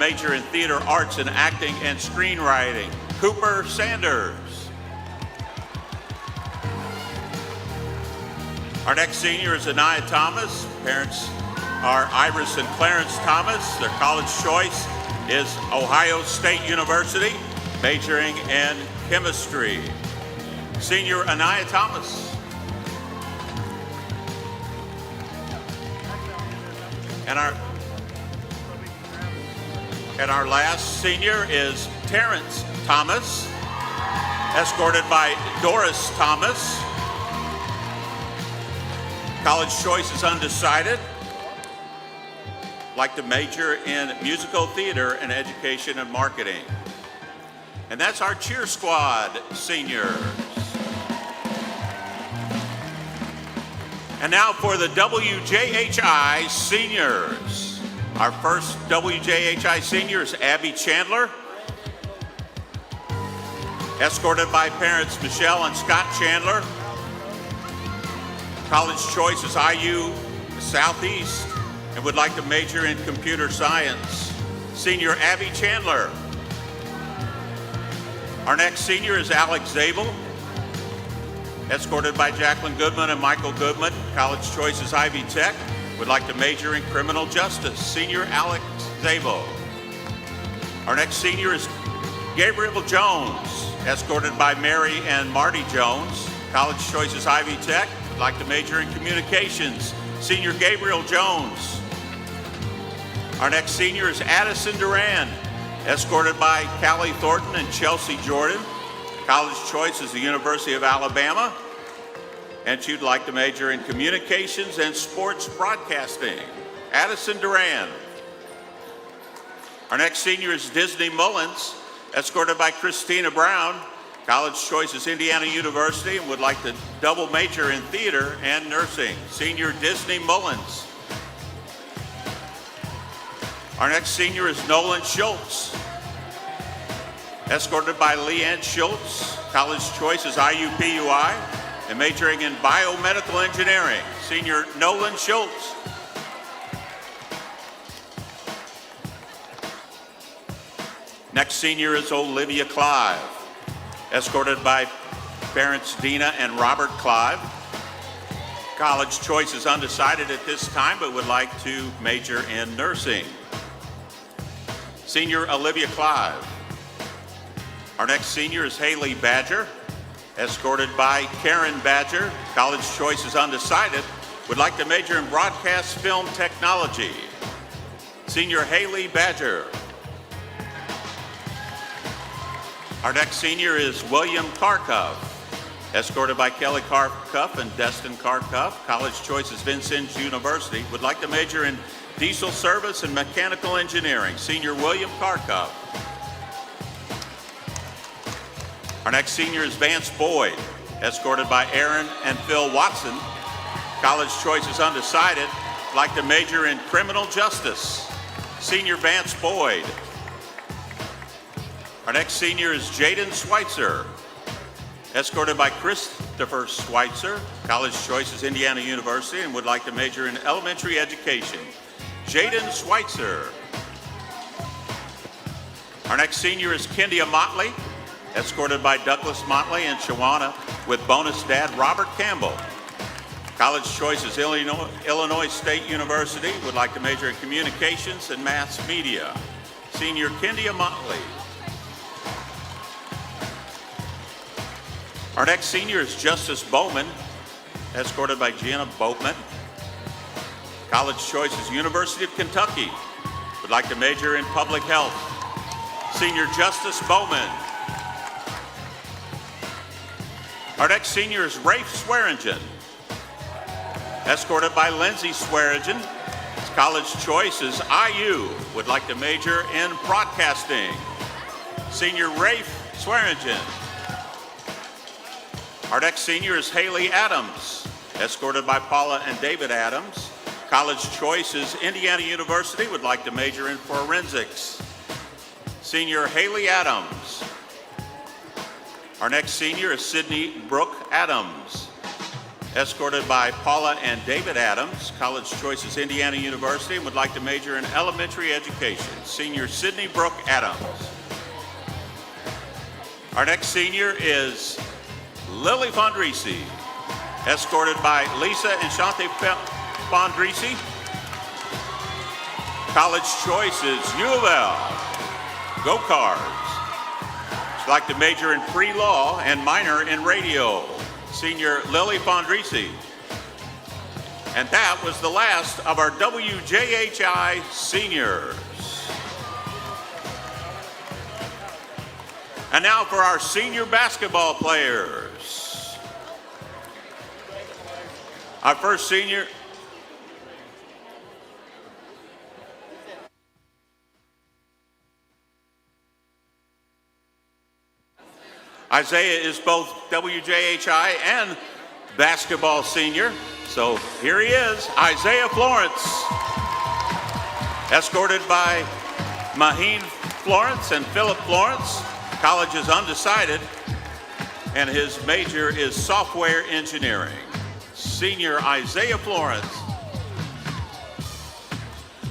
major in theater arts and acting and screenwriting, Cooper Sanders. Our next senior is Anaya Thomas. Parents are Iris and Clarence Thomas. Their college choice is Ohio State University, majoring in chemistry. Senior Anaya Thomas. And our last senior is Terrence Thomas, escorted by Doris Thomas. College choice is undecided. Like to major in musical theater and education and marketing. And that's our cheer squad seniors. And now for the WJHI seniors. Our first WJHI senior is Abby Chandler, escorted by parents Michelle and Scott Chandler. College choice is IU Southeast and would like to major in computer science. Senior Abby Chandler. Our next senior is Alex Zabel, escorted by Jacqueline Goodman and Michael Goodman. College choice is Ivy Tech, would like to major in criminal justice. Senior Alex Zabel. Our next senior is Gabriel Jones, escorted by Mary and Marty Jones. College choice is Ivy Tech, would like to major in communications. Senior Gabriel Jones. Our next senior is Addison Duran, escorted by Callie Thornton and Chelsea Jordan. College choice is the University of Alabama, and she'd like to major in communications and sports broadcasting. Addison Duran. Our next senior is Disney Mullins, escorted by Christina Brown. College choice is Indiana University and would like to double major in theater and nursing. Senior Disney Mullins. Our next senior is Nolan Schultz, escorted by Leanne Schultz. College choice is IUPUI and majoring in biomedical engineering. Senior Nolan Schultz. Next senior is Olivia Clive, escorted by parents Dina and Robert Clive. College choice is undecided at this time, but would like to major in nursing. Senior Olivia Clive. Our next senior is Haley Badger, escorted by Karen Badger. College choice is undecided, would like to major in broadcast film technology. Senior Haley Badger. Our next senior is William Karkuff, escorted by Kelly Karkuff and Destin Karkuff. College choice is Vincennes University, would like to major in diesel service and mechanical engineering. Senior William Karkuff. Our next senior is Vance Boyd, escorted by Aaron and Phil Watson. College choice is undecided, would like to major in criminal justice. Senior Vance Boyd. Our next senior is Jaden Schweitzer, escorted by Christopher Schweitzer. College choice is Indiana University and would like to major in elementary education. Jaden Schweitzer. Our next senior is Kendia Motley, escorted by Douglas Motley and Shawana with bonus dad Robert Campbell. College choice is Illinois State University, would like to major in communications and mass media. Senior Kendia Motley. Our next senior is Justice Bowman, escorted by Gianna Boatman. College choice is University of Kentucky, would like to major in public health. Senior Justice Bowman. Our next senior is Rafe Swearingen, escorted by Lindsay Swearingen. His college choice is IU, would like to major in broadcasting. Senior Rafe Swearingen. Our next senior is Haley Adams, escorted by Paula and David Adams. College choice is Indiana University, would like to major in forensics. Senior Haley Adams. Our next senior is Sydney Brooke Adams, escorted by Paula and David Adams. College choice is Indiana University and would like to major in elementary education. Senior Sydney Brooke Adams. Our next senior is Lily Fondrisi, escorted by Lisa and Shante Fondrisi. College choice is U of L. Go Cards. She'd like to major in pre-law and minor in radio. Senior Lily Fondrisi. And that was the last of our WJHI seniors. And now for our senior basketball players. Our first senior, Isaiah is both WJHI and basketball senior. So here he is, Isaiah Florence, escorted by Maheen Florence and Philip Florence. College is undecided, and his major is software engineering. Senior Isaiah Florence.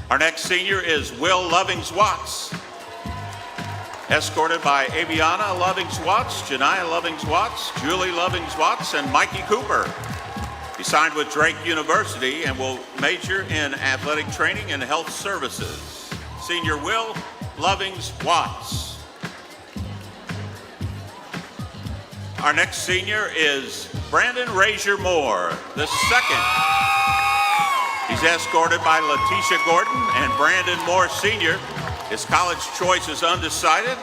Our next senior is Will Lovings-Watts, escorted by Aviana Lovings-Watts, Janiyah Lovings-Watts, Julie Lovings-Watts, and Mikey Cooper. He signed with Drake University and will major in athletic training and health services. Senior Will Lovings-Watts. Our next senior is Brandon Razier Moore, the second. He's escorted by Letitia Gordon and Brandon Moore Sr. His college choice is undecided,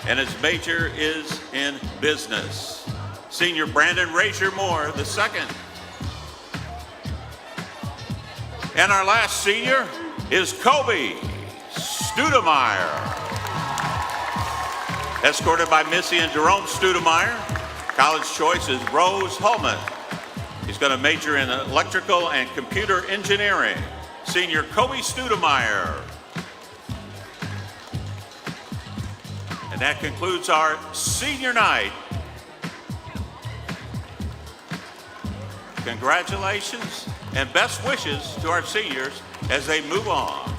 and his major is in business. Senior Brandon Razier Moore, the second. And our last senior is Kobe Studemeyer, escorted by Missy and Jerome Studemeyer. College choice is Rose Holman. He's going to major in electrical and computer engineering. Senior Kobe Studemeyer. And that concludes our senior night. Congratulations and best wishes to our seniors as they move on.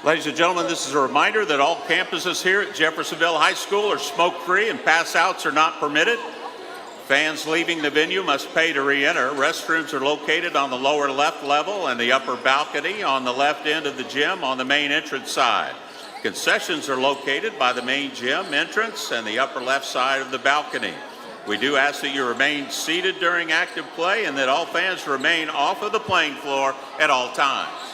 Ladies and gentlemen, this is a reminder that all campuses here at Jeffersonville High School are smoke-free and pass-outs are not permitted. Fans leaving the venue must pay to re-enter. Restrooms are located on the lower left level and the upper balcony on the left end of the gym on the main entrance side. Concessions are located by the main gym entrance and the upper left side of the balcony. We do ask that you remain seated during active play and that all fans remain off of the playing floor at all times.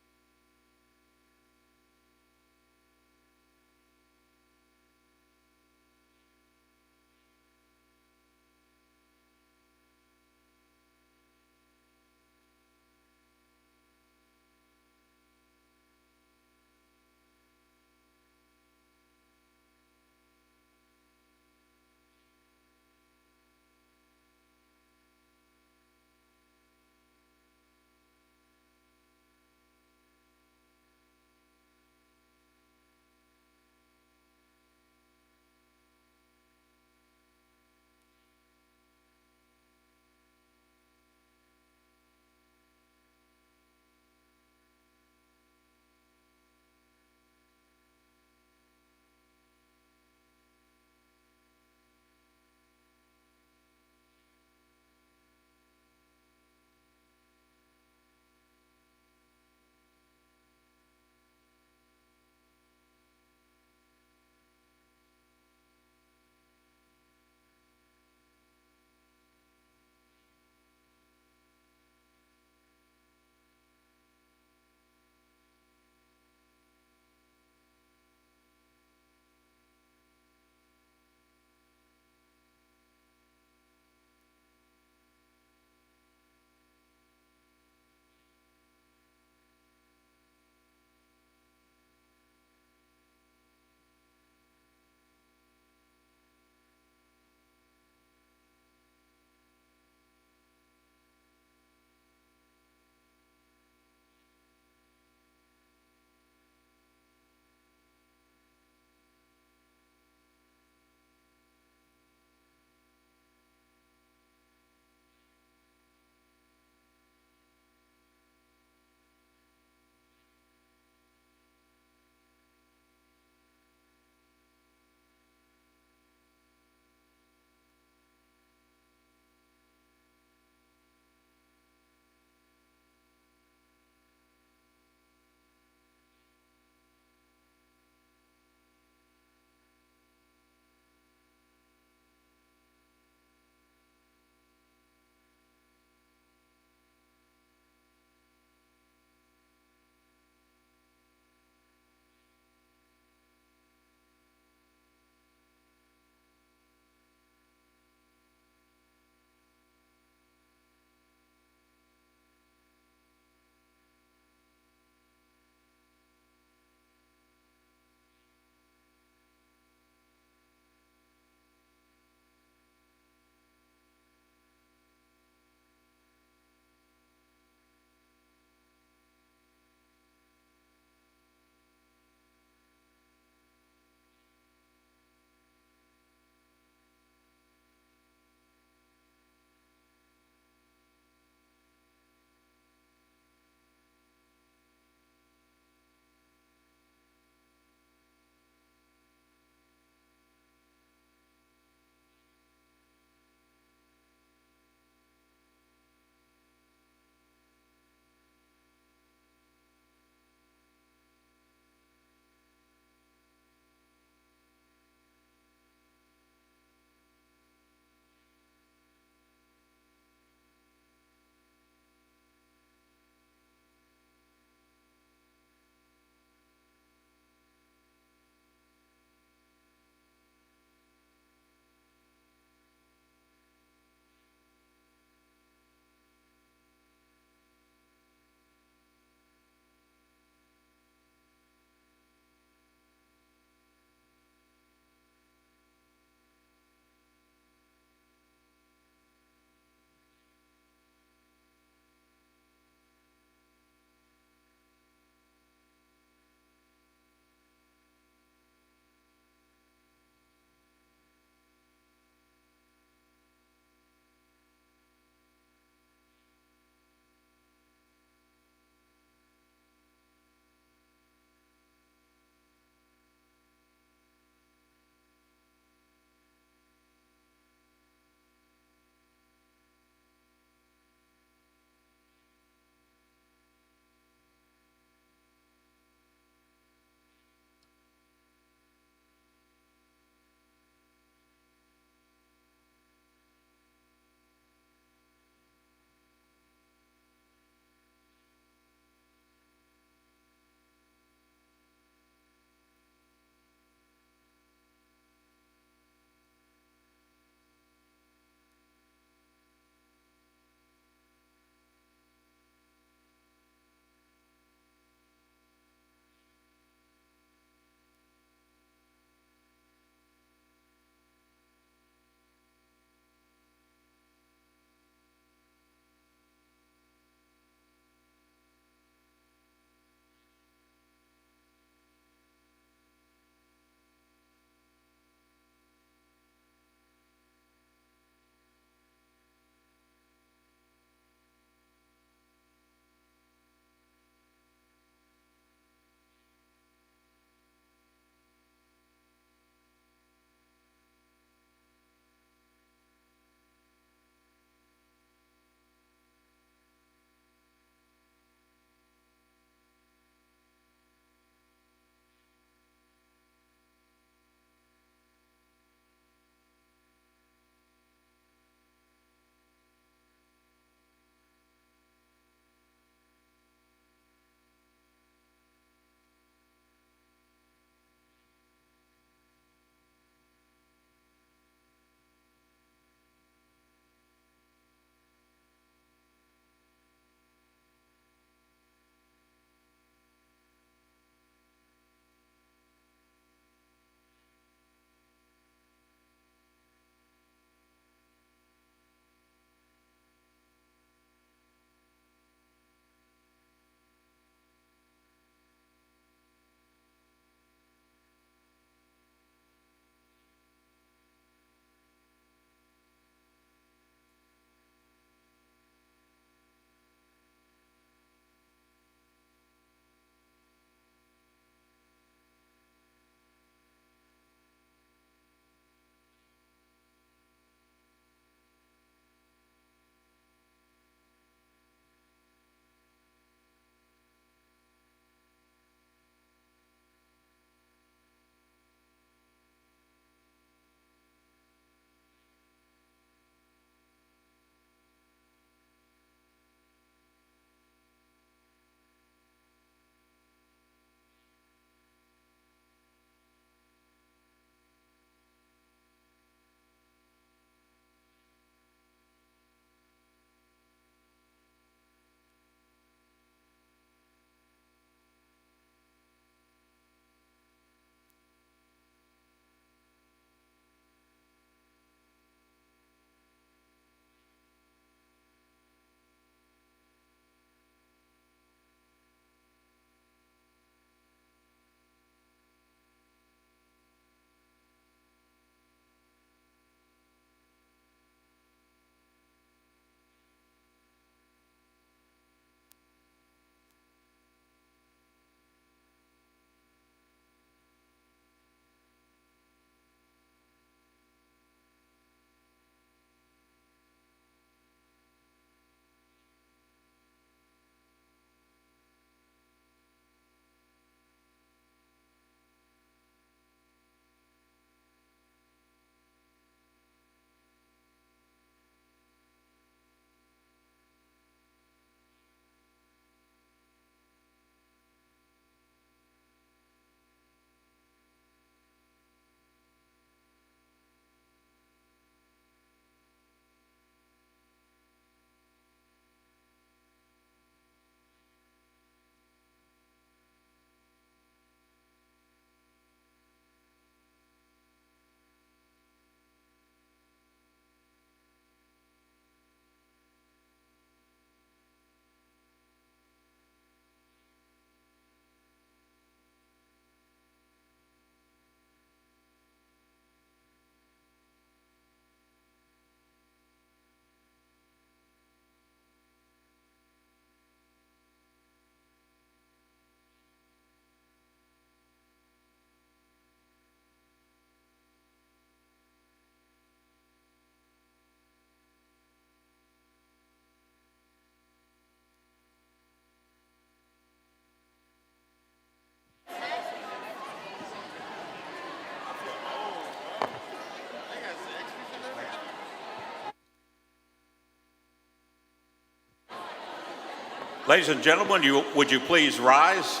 Ladies and gentlemen, would you please rise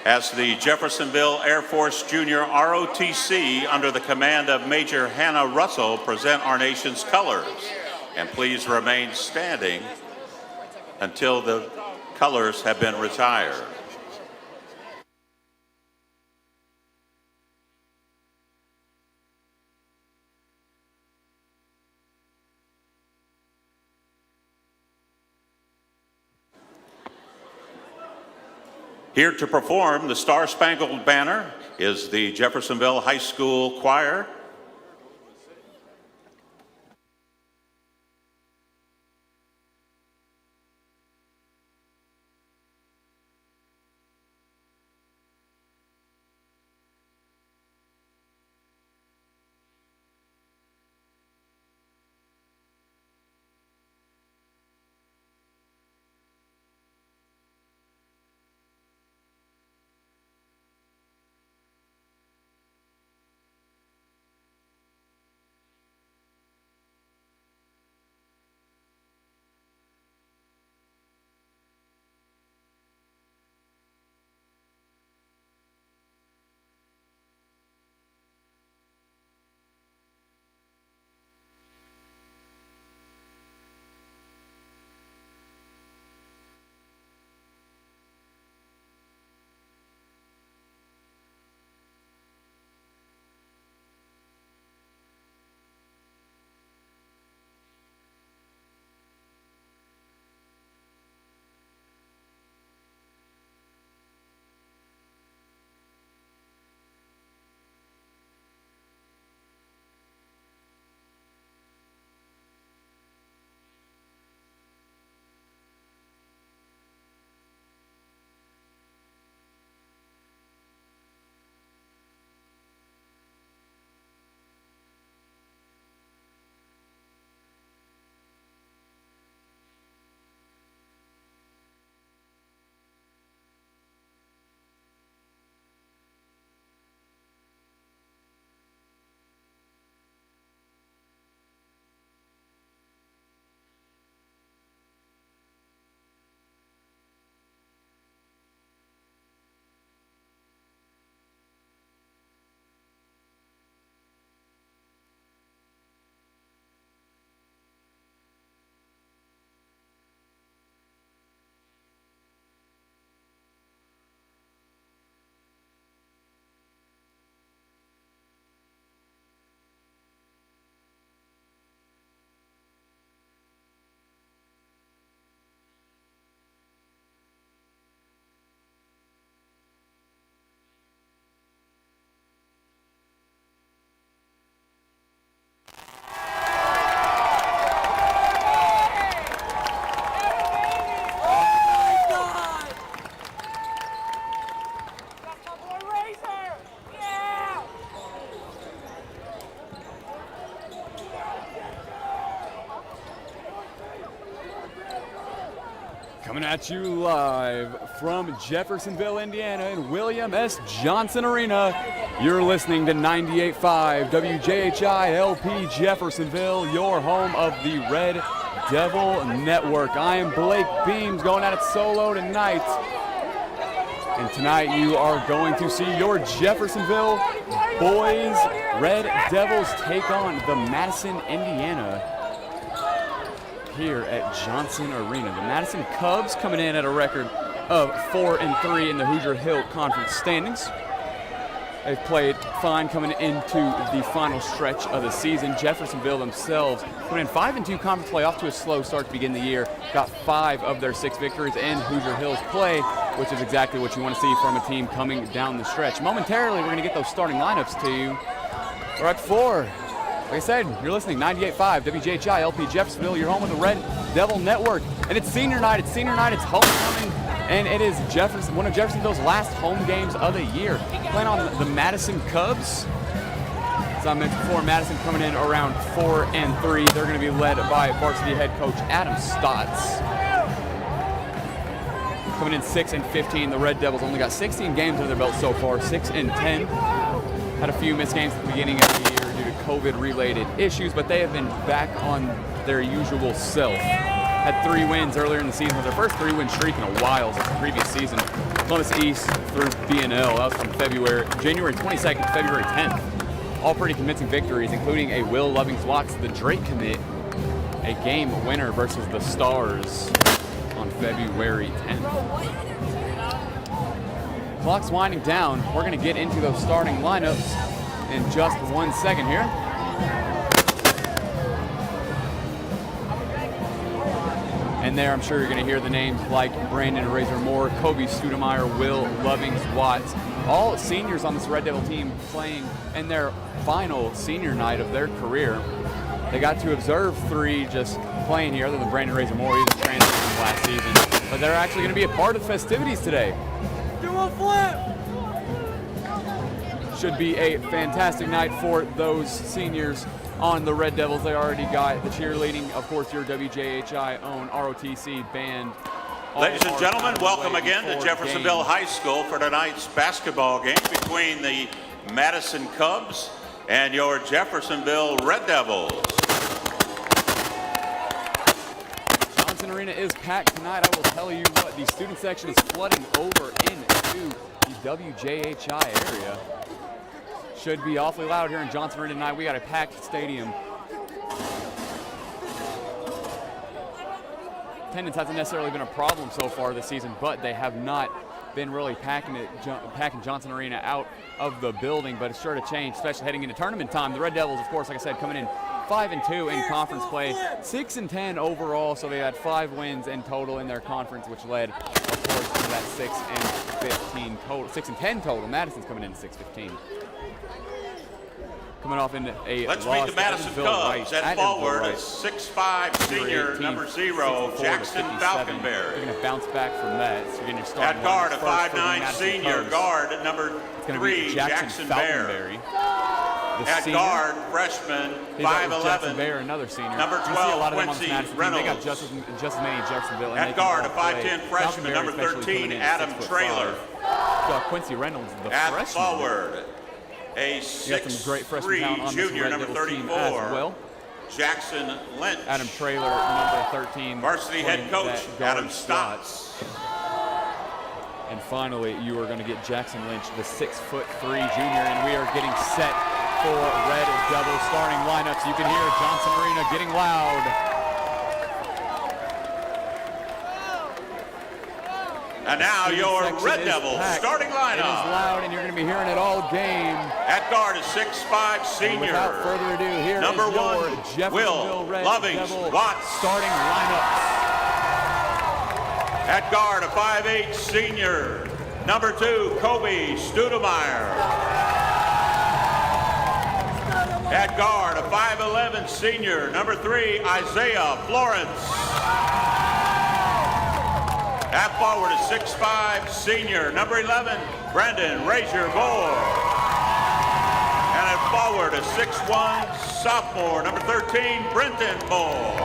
as the Jeffersonville Air Force Junior ROTC, under the command of Major Hannah Russell, present our nation's colors. And please remain standing until the colors have been retired. Here to perform the Star-Spangled Banner is the Jeffersonville High School Choir. Coming at you live from Jeffersonville, Indiana, in William S. Johnson Arena. You're listening to 98.5 WJHI LP Jeffersonville, your home of the Red Devil Network. I am Blake Beams, going at it solo tonight. And tonight you are going to see your Jeffersonville boys, Red Devils, take on the Madison, Indiana, here at Johnson Arena. The Madison Cubs coming in at a record of 4-3 in the Hoosier Hill Conference standings. They've played fine coming into the final stretch of the season. Jeffersonville themselves coming in 5-2 conference play, off to a slow start to begin the year. Got 5 of their 6 victories in Hoosier Hill's play, which is exactly what you want to see from a team coming down the stretch. Momentarily, we're going to get those starting lineups to you. We're at 4. Like I said, you're listening 98.5 WJHI LP Jeffersonville, your home of the Red Devil Network. And it's senior night, it's homecoming, and it is one of Jeffersonville's last home games of the year. Playing on the Madison Cubs. As I mentioned before, Madison coming in around 4-3. They're going to be led by varsity head coach Adam Stotts. Coming in 6-15, the Red Devils only got 16 games under their belt so far, 6-10. Had a few missed games at the beginning of the year due to COVID-related issues, but they have been back on their usual self. had 3 wins earlier in the season. It was their first 3-win streak in a while since the previous season. Columbus East through B&L. That was from January 22nd to February 10th. All pretty convincing victories, including a Will Lovings-Watts, the Drake commit, a game winner versus the Stars on February 10th. Clock's winding down. We're going to get into those starting lineups in just 1 second here. And there, I'm sure you're going to hear the names like Brandon Razor Moore, Kobe Studemeyer, Will Lovings-Watts, all seniors on this Red Devil team playing in their final senior night of their career. They got to observe 3 just playing here, other than Brandon Razor Moore. He's a transfer from last season. But they're actually going to be a part of festivities today. Do a flip! Should be a fantastic night for those seniors on the Red Devils. They already got the cheerleading, of course, your WJHI own ROTC band. Ladies and gentlemen, welcome again to Jeffersonville High School for tonight's basketball game between the Madison Cubs and your Jeffersonville Red Devils. Johnson Arena is packed tonight. I will tell you what, the student section is flooding over into the WJHI area. Should be awfully loud here in Johnson Arena tonight. We got a packed stadium. Attendance hasn't necessarily been a problem so far this season, but they have not been really packing Johnson Arena out of the building, but it's sure to change, especially heading into tournament time. The Red Devils, of course, like I said, coming in 5-2 in conference play, 6-10 overall, so they had 5 wins in total in their conference, which led, of course, to that 6-10 total. Madison's coming in 6-15. Coming off in a Let's loss meet the Madison Cubs. At forward, a 6'5" senior, number 0, Jackson Falconberry. They're going to bounce back from that. So you're getting your starting At guard, a lineup first 5'9" senior, Cubs. guard number It's going to 3, be Jackson Bear. Falconberry. The At senior. guard, freshman, He's got Jackson 5'11", Bear, another senior. number You see a 12, lot of them on Quincy this Madison team. Reynolds. They got just as many in Jeffersonville. And they At can guard, a all play. 5'10" freshman, Falconberry number especially 13, coming in Adam 6'5". Traylor. Quincy Reynolds, the At freshman. forward, a You got some great freshman talent 6'3" on this junior, Red number Devils team 34, as well. Jackson Lynch. Adam Traylor, number 13. Varsity head playing coach, that guard Adam spot. Stotts. And finally, you are going to get Jackson Lynch, the 6'3" junior, and we are getting set for Red Devil starting lineups. You can hear Johnson Arena getting loud. And now your Section Red is Devils packed. starting It is lineup. loud, and you're going to be hearing it all game. At guard is 6'5" And senior, without further ado, here number is your 1, Jeffersonville Will Red Lovings Devil Watts. starting lineups. At guard, a 5'8" senior, number 2, Kobe Studemeyer. At guard, a 5'11" senior, number 3, Isaiah Florence. At forward, a 6'5" senior, number 11, Brandon Razor Moore. And at forward, a 6'1" sophomore, number 13, Brenton Moore.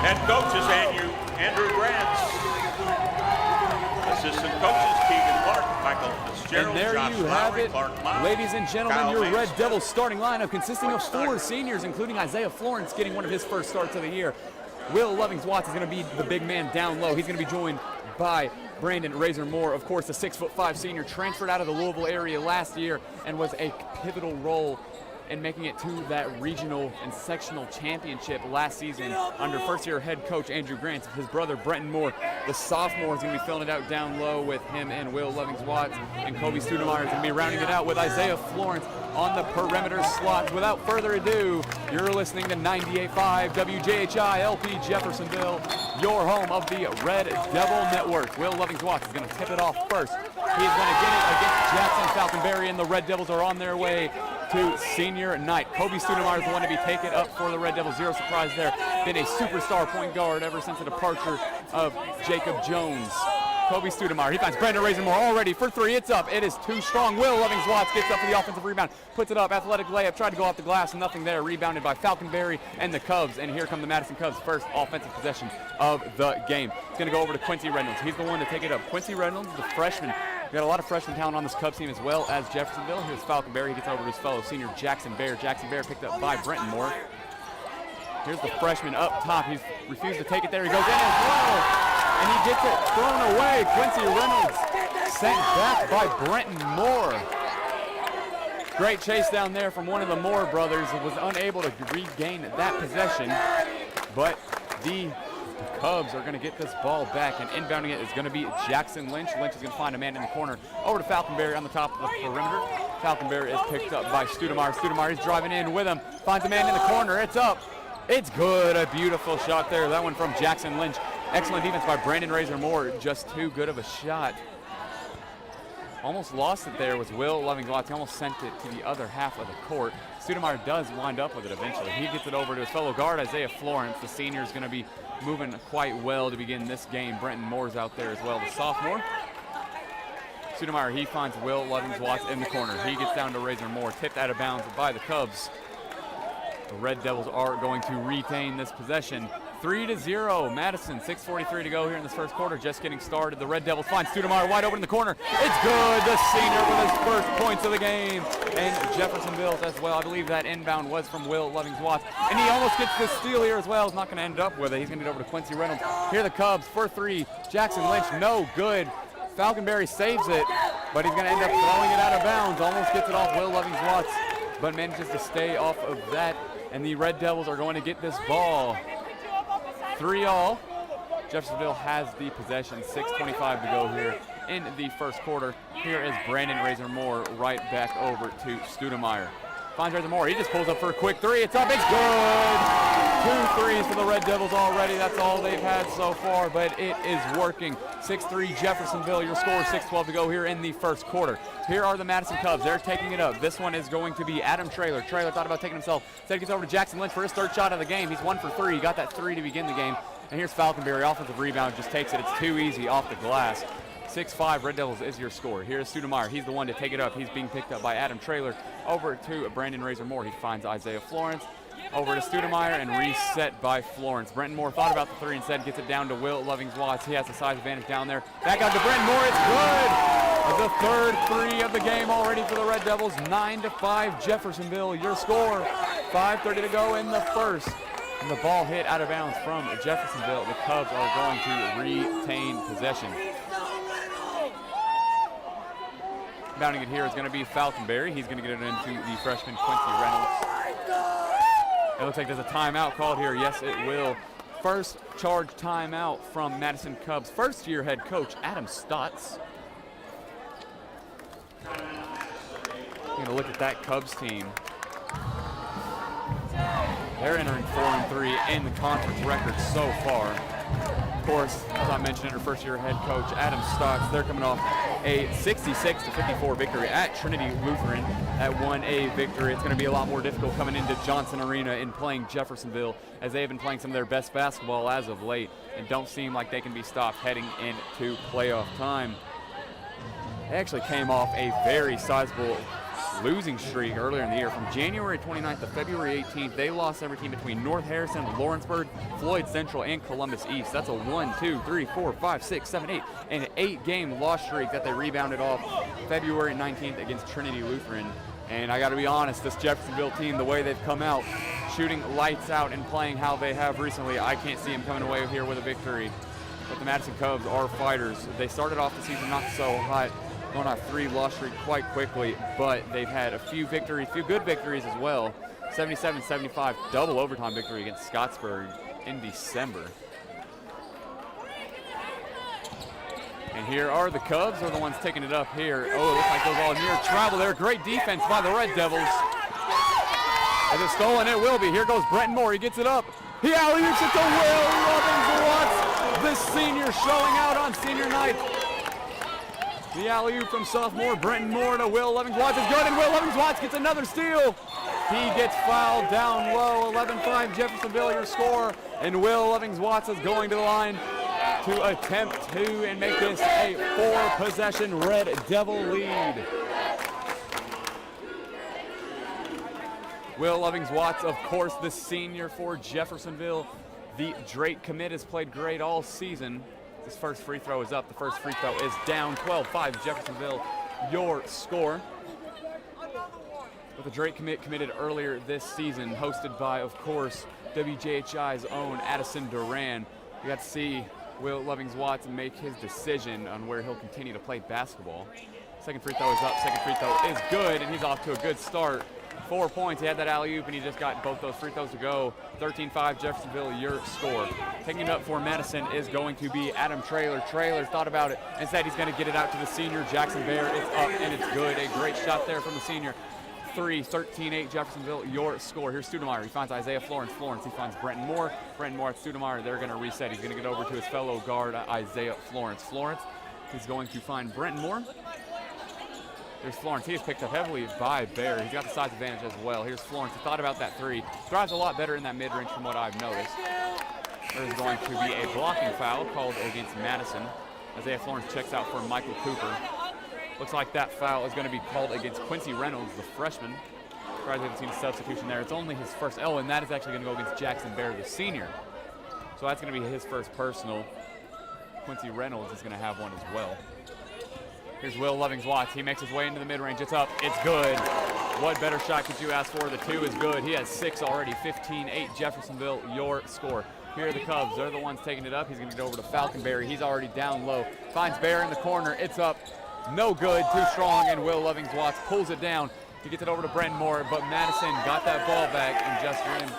Head coaches, Andrew Grants. Assistant coaches, Keegan Clark, Michael Fitzgerald, And there Josh you have Lowry, it, Clark Miles, ladies and gentlemen, Kyle your Mason. Red Devils starting lineup consisting of 4 seniors, including Isaiah Florence getting one of his first starts of the year. Will Lovings-Watts is going to be the big man down low. He's going to be joined by Brandon Razor Moore, of course, a 6'5" senior, transferred out of the Louisville area last year and was a pivotal role in making it to that regional and sectional championship last season under first-year head coach Andrew Grant. His brother Brenton Moore, the sophomore, is going to be filling it out down low with him and Will Lovings-Watts, and Kobe Studemeyer is going to be rounding it out with Isaiah Florence on the perimeter slots. Without further ado, you're listening to 98.5 WJHI LP Jeffersonville, your home of the Red Devil Network. Will Lovings-Watts is going to tip it off first. He is going to get it against Jackson Falconberry, and the Red Devils are on their way to senior night. Kobe Studemeyer is the one to be taken up for the Red Devils. Zero surprise there. Been a superstar point guard ever since the departure of Jacob Jones. Kobe Studemeyer, he finds Brandon Razor Moore already for 3. It's up. It is too strong. Will Lovings-Watts gets up for the offensive rebound. Puts it up. Athletic layup. Tried to go off the glass. Nothing there. Rebounded by Falconberry and the Cubs. And here come the Madison Cubs' first offensive possession of the game. It's going to go over to Quincy Reynolds. He's the one to take it up. Quincy Reynolds, the freshman. We got a lot of freshman talent on this Cubs team as well as Jeffersonville. Here's Falconberry. He gets over to his fellow senior Jackson Bear. Jackson Bear picked up by Brenton Moore. Here's the freshman up top. He's refused to take it there. He goes in as well, and he gets it thrown away. Quincy Reynolds sent back by Brenton Moore. Great chase down there from one of the Moore brothers. Was unable to regain that possession, but the Cubs are going to get this ball back, and inbounding it is going to be Jackson Lynch. Lynch is going to find a man in the corner. Over to Falconberry on the top of the perimeter. Falconberry is picked up by Studemeyer. Studemeyer is driving in with him. Finds a man in the corner. It's up. It's good. A beautiful shot there. That one from Jackson Lynch. Excellent defense by Brandon Razor Moore. Just too good of a shot. Almost lost it there was Will Lovings-Watts. He almost sent it to the other half of the court. Studemeyer does wind up with it eventually. He gets it over to his fellow guard, Isaiah Florence. The senior is going to be moving quite well to begin this game. Brenton Moore's out there as well, the sophomore. Studemeyer, he finds Will Lovings-Watts in the corner. He gets down to Razor Moore, tipped out of bounds by the Cubs. The Red Devils are going to retain this possession. 3-0, Madison, 6:43 to go here in this first quarter, just getting started. The Red Devils find Studemeyer wide open in the corner. It's good, the senior with his first points of the game. And Jeffersonville's as well. I believe that inbound was from Will Lovings-Watts. And he almost gets this steal here as well. He's not going to end up with it. He's going to get over to Quincy Reynolds. Here are the Cubs for three. Jackson Lynch, no good. Falconberry saves it, but he's going to end up throwing it out of bounds. Almost gets it off Will Lovings-Watts, but manages to stay off of that. And the Red Devils are going to get this ball. 3-all. Jeffersonville has the possession. 6:25 to go here in the first quarter. Here is Brandon Razor Moore right back over to Studemeyer. Finds Razor Moore. He just pulls up for a quick three. It's up. It's good. 2 threes for the Red Devils already. That's all they've had so far, but it is working. 6-3 Jeffersonville. Your score, 6:12 to go here in the first quarter. Here are the Madison Cubs. They're taking it up. This one is going to be Adam Traylor. Traylor thought about taking himself. Instead, he gets over to Jackson Lynch for his third shot of the game. He's 1 for 3. He got that 3 to begin the game. And here's Falconberry. Offensive rebound, just takes it. It's too easy off the glass. 6-5 Red Devils is your score. Here's Studemeyer. He's the one to take it up. He's being picked up by Adam Traylor. Over to Brandon Razor Moore. He finds Isaiah Florence. Over to Studemeyer and reset by Florence. Brenton Moore thought about the 3 instead, gets it down to Will Lovings-Watts. He has the size advantage down there. Back out to Brenton Moore. It's good. The third 3 of the game already for the Red Devils. 9-5 Jeffersonville. Your score. 5:30 to go in the first. And the ball hit out of bounds from Jeffersonville. The Cubs are going to retain possession. Bounding it here is going to be Falconberry. He's going to get it into the freshman Quincy Reynolds. It looks like there's a timeout called here. Yes, it will. First charge timeout from Madison Cubs. First-year head coach Adam Stotts. Going to look at that Cubs team. They're entering 4-3 in the conference record so far. Of course, as I mentioned, her first-year head coach Adam Stotts. They're coming off a 66-54 victory at Trinity Lutheran. That 1A victory. It's going to be a lot more difficult coming into Johnson Arena and playing Jeffersonville, as they have been playing some of their best basketball as of late and don't seem like they can be stopped heading into playoff time. They actually came off a very sizable losing streak earlier in the year. From January 29th to February 18th, they lost every team between North Harrison, Lawrenceburg, Floyd Central, and Columbus East. That's a 1, 2, 3, 4, 5, 6, 7, 8, and an 8-game loss streak that they rebounded off February 19th against Trinity Lutheran. And I got to be honest, this Jeffersonville team, the way they've come out, shooting lights out and playing how they have recently, I can't see them coming away here with a victory. But the Madison Cubs are fighters. They started off the season not so hot, going on a 3-loss streak quite quickly, but they've had a few victories, few good victories as well. 77-75 double overtime victory against Scottsburg in December. And here are the Cubs. They're the ones taking it up here. Oh, it looks like those all near travel there. Great defense by the Red Devils. Is it stolen? It will be. Here goes Brenton Moore. He gets it up. He alley-oops it to Will Lovings-Watts. The senior showing out on senior night. The alley-oop from sophomore Brenton Moore to Will Lovings-Watts is good, and Will Lovings-Watts gets another steal. He gets fouled down low. 11-5 Jeffersonville, your score, and Will Lovings-Watts is going to the line to attempt to and make this a 4-possession Red Devil lead. Will Lovings-Watts, of course, the senior for Jeffersonville. The Drake commit has played great all season. His first free throw is up. The first free throw is down. 12-5 Jeffersonville, your score. But the Drake commit committed earlier this season, hosted by, of course, WJHI's own Addison Duran. We got to see Will Lovings-Watson make his decision on where he'll continue to play basketball. Second free throw is up, second free throw is good, and he's off to a good start. 4 points, he had that alley-oop, and he just got both those free throws to go. 13-5, Jeffersonville, your score. Taking it up for Madison is going to be Adam Traylor. Traylor thought about it and said he's going to get it out to the senior. Jackson Bear, it's up, and it's good. A great shot there from the senior. 13-8, Jeffersonville, your score. Here's Studemeyer. He finds Isaiah Florence. Florence, he finds Brenton Moore. Brenton Moore at Studemeyer. They're going to reset. He's going to get over to his fellow guard, Isaiah Florence. Florence is going to find Brenton Moore. There's Florence. He is picked up heavily by Bear. He's got the size advantage as well. Here's Florence. He thought about that three. Drives a lot better in that mid-range from what I've noticed. There's going to be a blocking foul called against Madison. Isaiah Florence checks out for Michael Cooper. Looks like that foul is going to be called against Quincy Reynolds, the freshman. Surprised we haven't seen a substitution there. It's only his first. Oh, and that is actually going to go against Jackson Bear, the senior. So that's going to be his first personal. Quincy Reynolds is going to have one as well. Here's Will Lovings-Watts. He makes his way into the mid-range. It's up. It's good. What better shot could you ask for? The two is good. He has 6 already. 15-8, Jeffersonville, your score. Here are the Cubs. They're the ones taking it up. He's going to get over to Falconberry. He's already down low. Finds Bear in the corner. It's up. No good. Too strong, and Will Lovings-Watts pulls it down. He gets it over to Brenton Moore, but Madison got that ball back and just ran.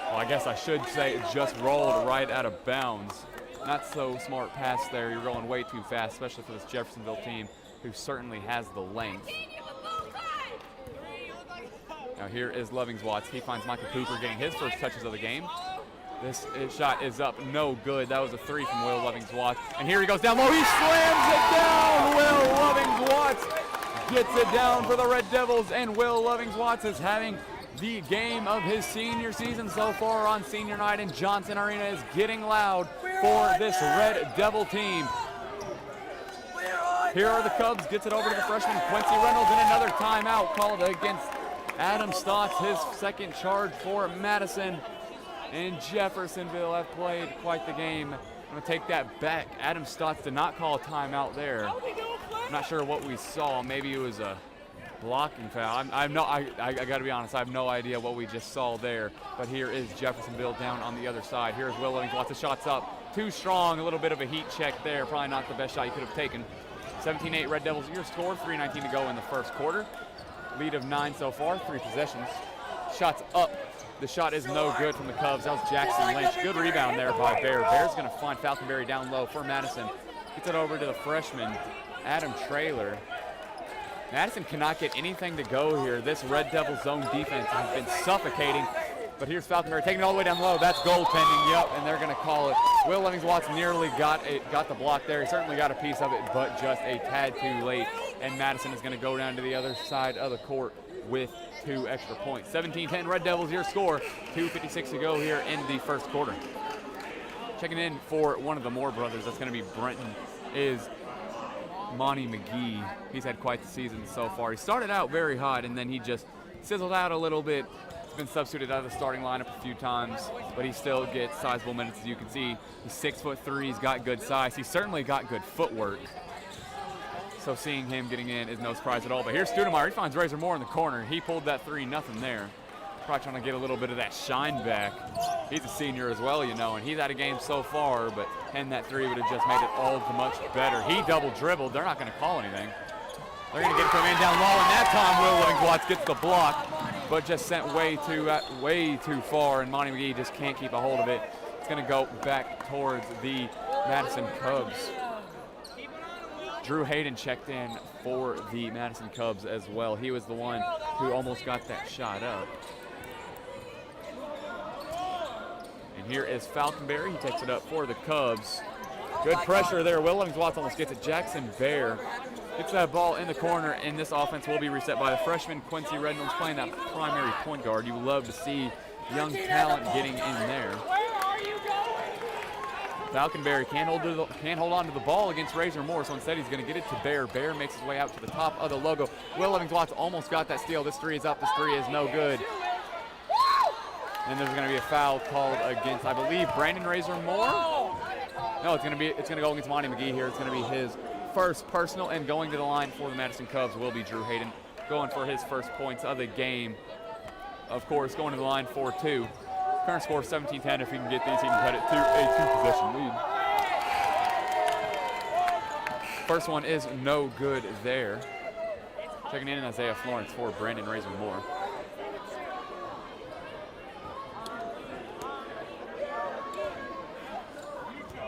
Well, I guess I should say it just rolled right out of bounds. Not so smart pass there. You're rolling way too fast, especially for this Jeffersonville team, who certainly has the length. Now here is Lovings-Watts. He finds Michael Cooper getting his first touches of the game. This shot is up, no good. That was a three from Will Lovings-Watts. And here he goes down low. He slams it down. Will Lovings-Watts gets it down for the Red Devils, and Will Lovings-Watts is having the game of his senior season so far on senior night, and Johnson Arena is getting loud for this Red Devil team. Here are the Cubs. Gets it over to the freshman Quincy Reynolds, and another timeout called against Adam Stotts, his second charge for Madison. And Jeffersonville have played quite the game. I'm going to take that back. Adam Stotts did not call a timeout there. I'm not sure what we saw. Maybe it was a blocking foul. I got to be honest, I have no idea what we just saw there. But here is Jeffersonville down on the other side. Here's Will Lovings-Watts. The shot's up. Too strong. A little bit of a heat check there. Probably not the best shot you could have taken. 17-8 Red Devils, your score. 3:19 to go in the first quarter. Lead of 9 so far. 3 possessions. Shot's up. The shot is no good from the Cubs. That was Jackson Lynch. Good rebound there by Bear. Bear's going to find Falconberry down low for Madison. Gets it over to the freshman, Adam Traylor. Madison cannot get anything to go here. This Red Devil zone defense has been suffocating. But here's Falconberry taking it all the way down low. That's goaltending, yep, and they're going to call it. Will Lovings-Watts nearly got the block there. He certainly got a piece of it, but just a tad too late. And Madison is going to go down to the other side of the court with 2 extra points. 17-10 Red Devils, your score. 2:56 to go here in the first quarter. Checking in for one of the Moore brothers, that's going to be Brenton, is Monty McGee. He's had quite the season so far. He started out very hot, and then he just sizzled out a little bit. He's been substituted out of the starting lineup a few times, but he still gets sizable minutes, as you can see. He's 6'3", he's got good size. He's certainly got good footwork. So seeing him getting in is no surprise at all. But here's Studemeyer. He finds Razor Moore in the corner. He pulled that three, nothing there. Probably trying to get a little bit of that shine back. He's a senior as well, you know, and he's out of game so far, but hitting that three would have just made it all too much better. He double dribbled. They're not going to call anything. They're going to get to him in down low, and that time Will Lovings-Watts gets the block, but just sent way too far, and Monty McGee just can't keep a hold of it. It's going to go back towards the Madison Cubs. Drew Hayden checked in for the Madison Cubs as well. He was the one who almost got that shot up. And here is Falconberry. He takes it up for the Cubs. Good pressure there. Will Lovings-Watts almost gets it. Jackson Bear gets that ball in the corner, and this offense will be reset by the freshman Quincy Reynolds playing that primary point guard. You love to see young talent getting in there. Falconberry can't hold on to the ball against Razor Moore, so instead he's going to get it to Bear. Bear makes his way out to the top of the logo. Will Lovings-Watts almost got that steal. This three is up. This three is no good. And there's going to be a foul called against, I believe, Brandon Razor Moore. No, it's going to go against Monty McGee here. It's going to be his first personal, and going to the line for the Madison Cubs will be Drew Hayden, going for his first points of the game. Of course, going to the line for 2. Current score 17-10. If he can get these, he can cut it to a 2-possession lead. First one is no good there. Checking in Isaiah Florence for Brandon Razor Moore.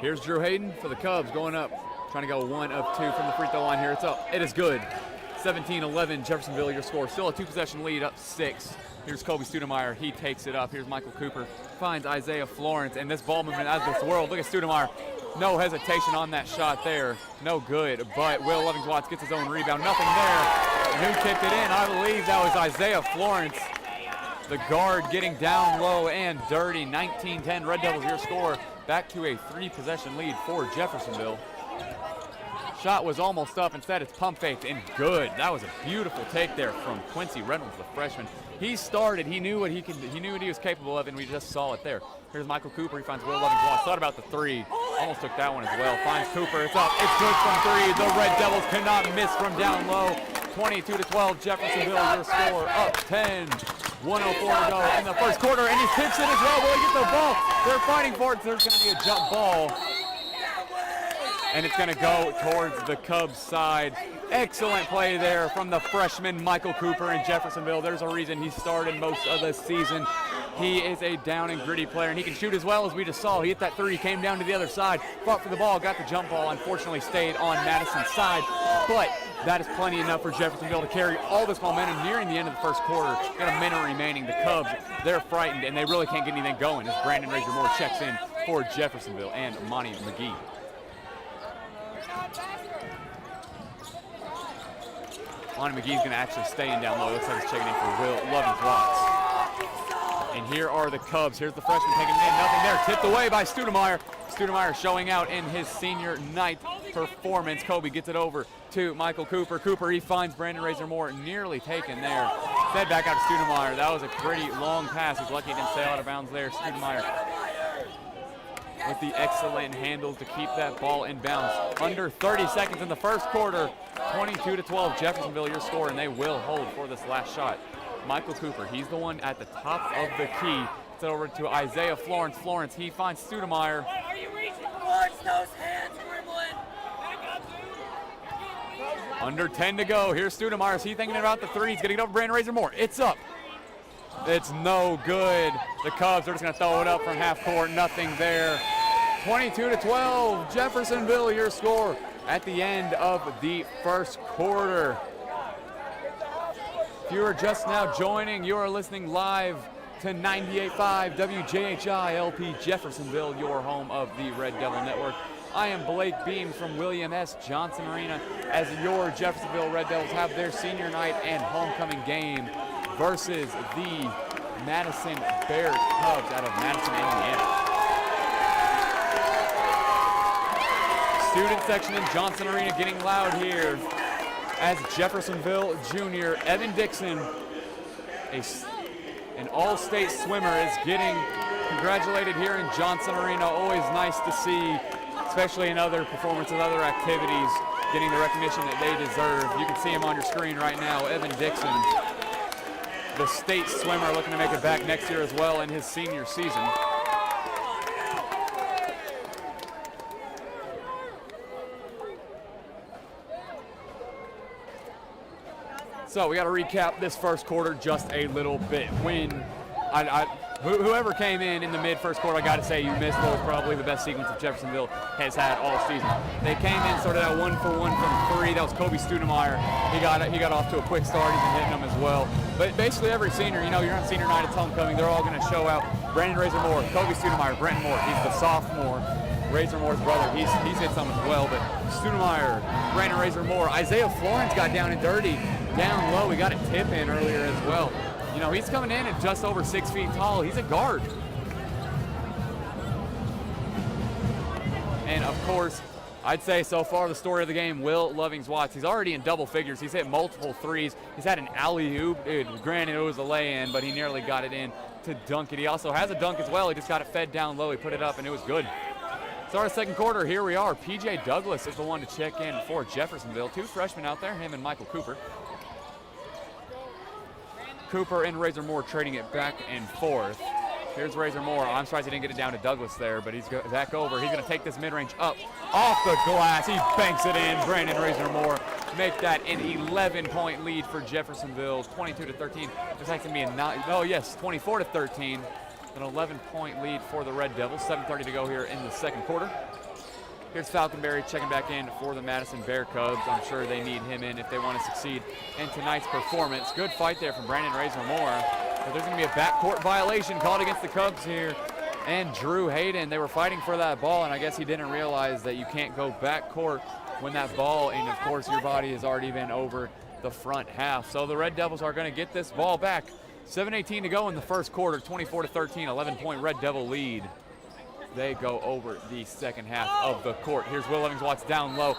Here's Drew Hayden for the Cubs going up, trying to go 1 of 2 from the free throw line here. It's up. It is good. 17-11, Jeffersonville, your score. Still a 2-possession lead, up 6. Here's Kobe Studemeyer. He takes it up. Here's Michael Cooper. Finds Isaiah Florence. And this ball movement out of this world. Look at Studemeyer. No hesitation on that shot there. No good. But Will Lovings-Watts gets his own rebound. Nothing there. And who kicked it in? I believe that was Isaiah Florence. The guard getting down low and dirty. 19-10, Red Devils, your score. Back to a 3-possession lead for Jeffersonville. Shot was almost up. Instead, it's pump faked and good. That was a beautiful take there from Quincy Reynolds, the freshman. He started. He knew what he knew what he was capable of, and we just saw it there. Here's Michael Cooper. He finds Will Lovings-Watts. Thought about the 3. Almost took that one as well. Finds Cooper. It's up. It's good from 3. The Red Devils cannot miss from down low. 22-12. Jeffersonville, your score. Up 10. 1:04 to go in the first quarter, and he kicks it as well. Will he get the ball? They're fighting for it. So there's going to be a jump ball. And it's going to go towards the Cubs side. Excellent play there from the freshman Michael Cooper in Jeffersonville. There's a reason he started most of the season. He is a down and gritty player, and he can shoot as well as we just saw. He hit that 3, came down to the other side, fought for the ball, got the jump ball, unfortunately stayed on Madison's side. But that is plenty enough for Jeffersonville to carry all this momentum nearing the end of the first quarter. Got a minute remaining. The Cubs, they're frightened, and they really can't get anything going as Brandon Razor Moore checks in for Jeffersonville and Monty McGee. Monty McGee's going to actually stay in down low. Looks like he's checking in for Will Lovings-Watts. And here are the Cubs. Here's the freshman taking it in. Nothing there. Tipped away by Studemeyer. Studemeyer showing out in his senior night performance. Kobe gets it over to Michael Cooper. Cooper, he finds Brandon Razor Moore nearly taken there. Fed back out to Studemeyer. That was a pretty long pass. He's lucky he didn't stay out of bounds there. Studemeyer with the excellent handles to keep that ball in bounds. Under 30 seconds in the first quarter. 22-12, Jeffersonville, your score, and they will hold for this last shot. Michael Cooper, he's the one at the top of the key. It's over to Isaiah Florence. Florence, he finds Studemeyer. Are you reaching towards those hands, Gremlin? Under 10 to go. Here's Studemeyer. Is he thinking about the 3? He's going to get over Brandon Razor Moore. It's up. It's no good. The Cubs are just going to throw it up from half court. Nothing there. 22-12, Jeffersonville, your score at the end of the first quarter. If you are just now joining, you are listening live to 98.5 WJHI LP Jeffersonville, your home of the Red Devil Network. I am Blake Beams from William S. Johnson Arena as your Jeffersonville Red Devils have their senior night and homecoming game versus the Madison Bears Cubs out of Madison, Indiana. Student section in Johnson Arena getting loud here as Jeffersonville junior Evan Dixon, an all-state swimmer, is getting congratulated here in Johnson Arena. Always nice to see, especially in other performances, other activities, getting the recognition that they deserve. You can see him on your screen right now, Evan Dixon, the state swimmer, looking to make it back next year as well in his senior season. So we got to recap this first quarter just a little bit. When whoever came in the mid-first quarter, I got to say you missed what was probably the best sequence of Jeffersonville has had all season. They came in, started out 1-for-1 from 3. That was Kobe Studemeyer. He got off to a quick start. He's been hitting them as well. But basically every senior, you know, you're on senior night, it's homecoming. They're all going to show out. Brandon Razor Moore, Kobe Studemeyer, Brenton Moore. He's the sophomore. Razor Moore's brother, he's hit some as well. But Studemeyer, Brandon Razor Moore, Isaiah Florence got down and dirty. Down low, we got a tip in earlier as well. You know, he's coming in at just over 6 feet tall. He's a guard. And of course, I'd say so far the story of the game, Will Lovings-Watts. He's already in double figures. He's hit multiple threes. He's had an alley-oop. Granted, it was a lay-in, but he nearly got it in to dunk it. He also has a dunk as well. He just got it fed down low. He put it up, and it was good. Start of second quarter, here we are. P.J. Douglas is the one to check in for Jeffersonville. 2 freshmen out there, him and Michael Cooper. Cooper and Razor Moore trading it back and forth. Here's Razor Moore. I'm surprised he didn't get it down to Douglas there, but he's back over. He's going to take this mid-range up off the glass. He banks it in. Brandon Razor Moore make that an 11-point lead for Jeffersonville, 22-13. There's actually going to be a 24-13. An 11-point lead for the Red Devils. 7:30 to go here in the second quarter. Here's Falconberry checking back in for the Madison Bear Cubs. I'm sure they need him in if they want to succeed in tonight's performance. Good fight there from Brandon Razor Moore. But there's going to be a backcourt violation called against the Cubs here. And Drew Hayden, they were fighting for that ball, and I guess he didn't realize that you can't go backcourt when that ball, and of course your body has already been over the front half. So the Red Devils are going to get this ball back. 7:18 to go in the first quarter, 24-13, 11-point Red Devil lead. They go over the second half of the court. Here's Will Evans-Watts down low.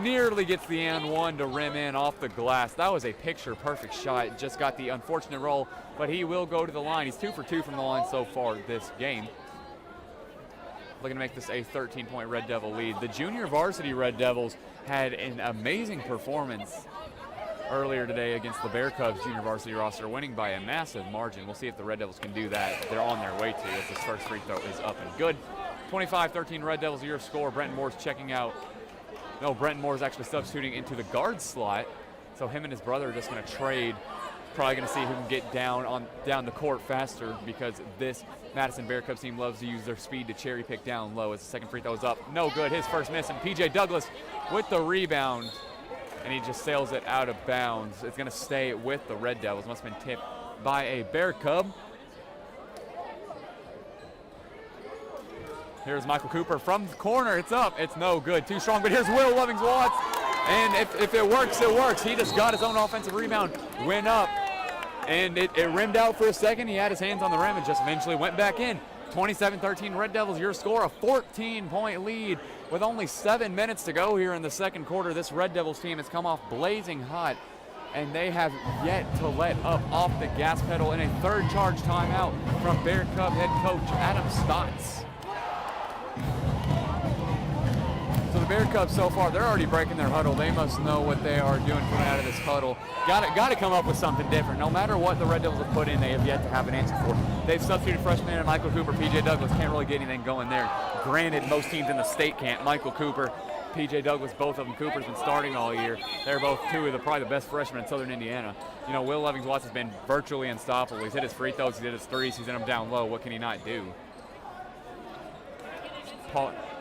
Nearly gets the and one to rim in off the glass. That was a picture-perfect shot. Just got the unfortunate roll, but he will go to the line. He's 2 for 2 from the line so far this game. Looking to make this a 13-point Red Devil lead. The junior varsity Red Devils had an amazing performance earlier today against the Bear Cubs junior varsity roster, winning by a massive margin. We'll see if the Red Devils can do that. They're on their way to as this first free throw is up and good. 25-13 Red Devils, your score. Brenton Moore's checking out. No, Brenton Moore's actually substituting into the guard slot. So him and his brother are just going to trade. Probably going to see who can get down the court faster, because this Madison Bear Cubs team loves to use their speed to cherry pick down low. As the second free throw is up, no good. His first miss, and PJ Douglas with the rebound. And he just sails it out of bounds. It's going to stay with the Red Devils. Must have been tipped by a Bear Cub. Here's Michael Cooper from the corner. It's up. It's no good. Too strong. But here's Will Lovings-Watts. And if it works, it works. He just got his own offensive rebound, went up, and it rimmed out for a second. He had his hands on the rim and just eventually went back in. 27-13 Red Devils, your score, a 14-point lead with only 7 minutes to go here in the second quarter. This Red Devils team has come off blazing hot, and they have yet to let up off the gas pedal in a third charge timeout from Bear Cub head coach Adam Stotts. So the Bear Cubs so far, they're already breaking their huddle. They must know what they are doing coming out of this huddle. Got to come up with something different. No matter what the Red Devils have put in, they have yet to have an answer for. They've substituted freshman in Michael Cooper, PJ Douglas. Can't really get anything going there. Granted, most teams in the state can't. Michael Cooper, PJ Douglas, both of them. Cooper's been starting all year. They're both probably the best freshmen in Southern Indiana. You know, Will Lovings-Watts has been virtually unstoppable. He's hit his free throws, he's hit his threes, he's in them down low. What can he not do?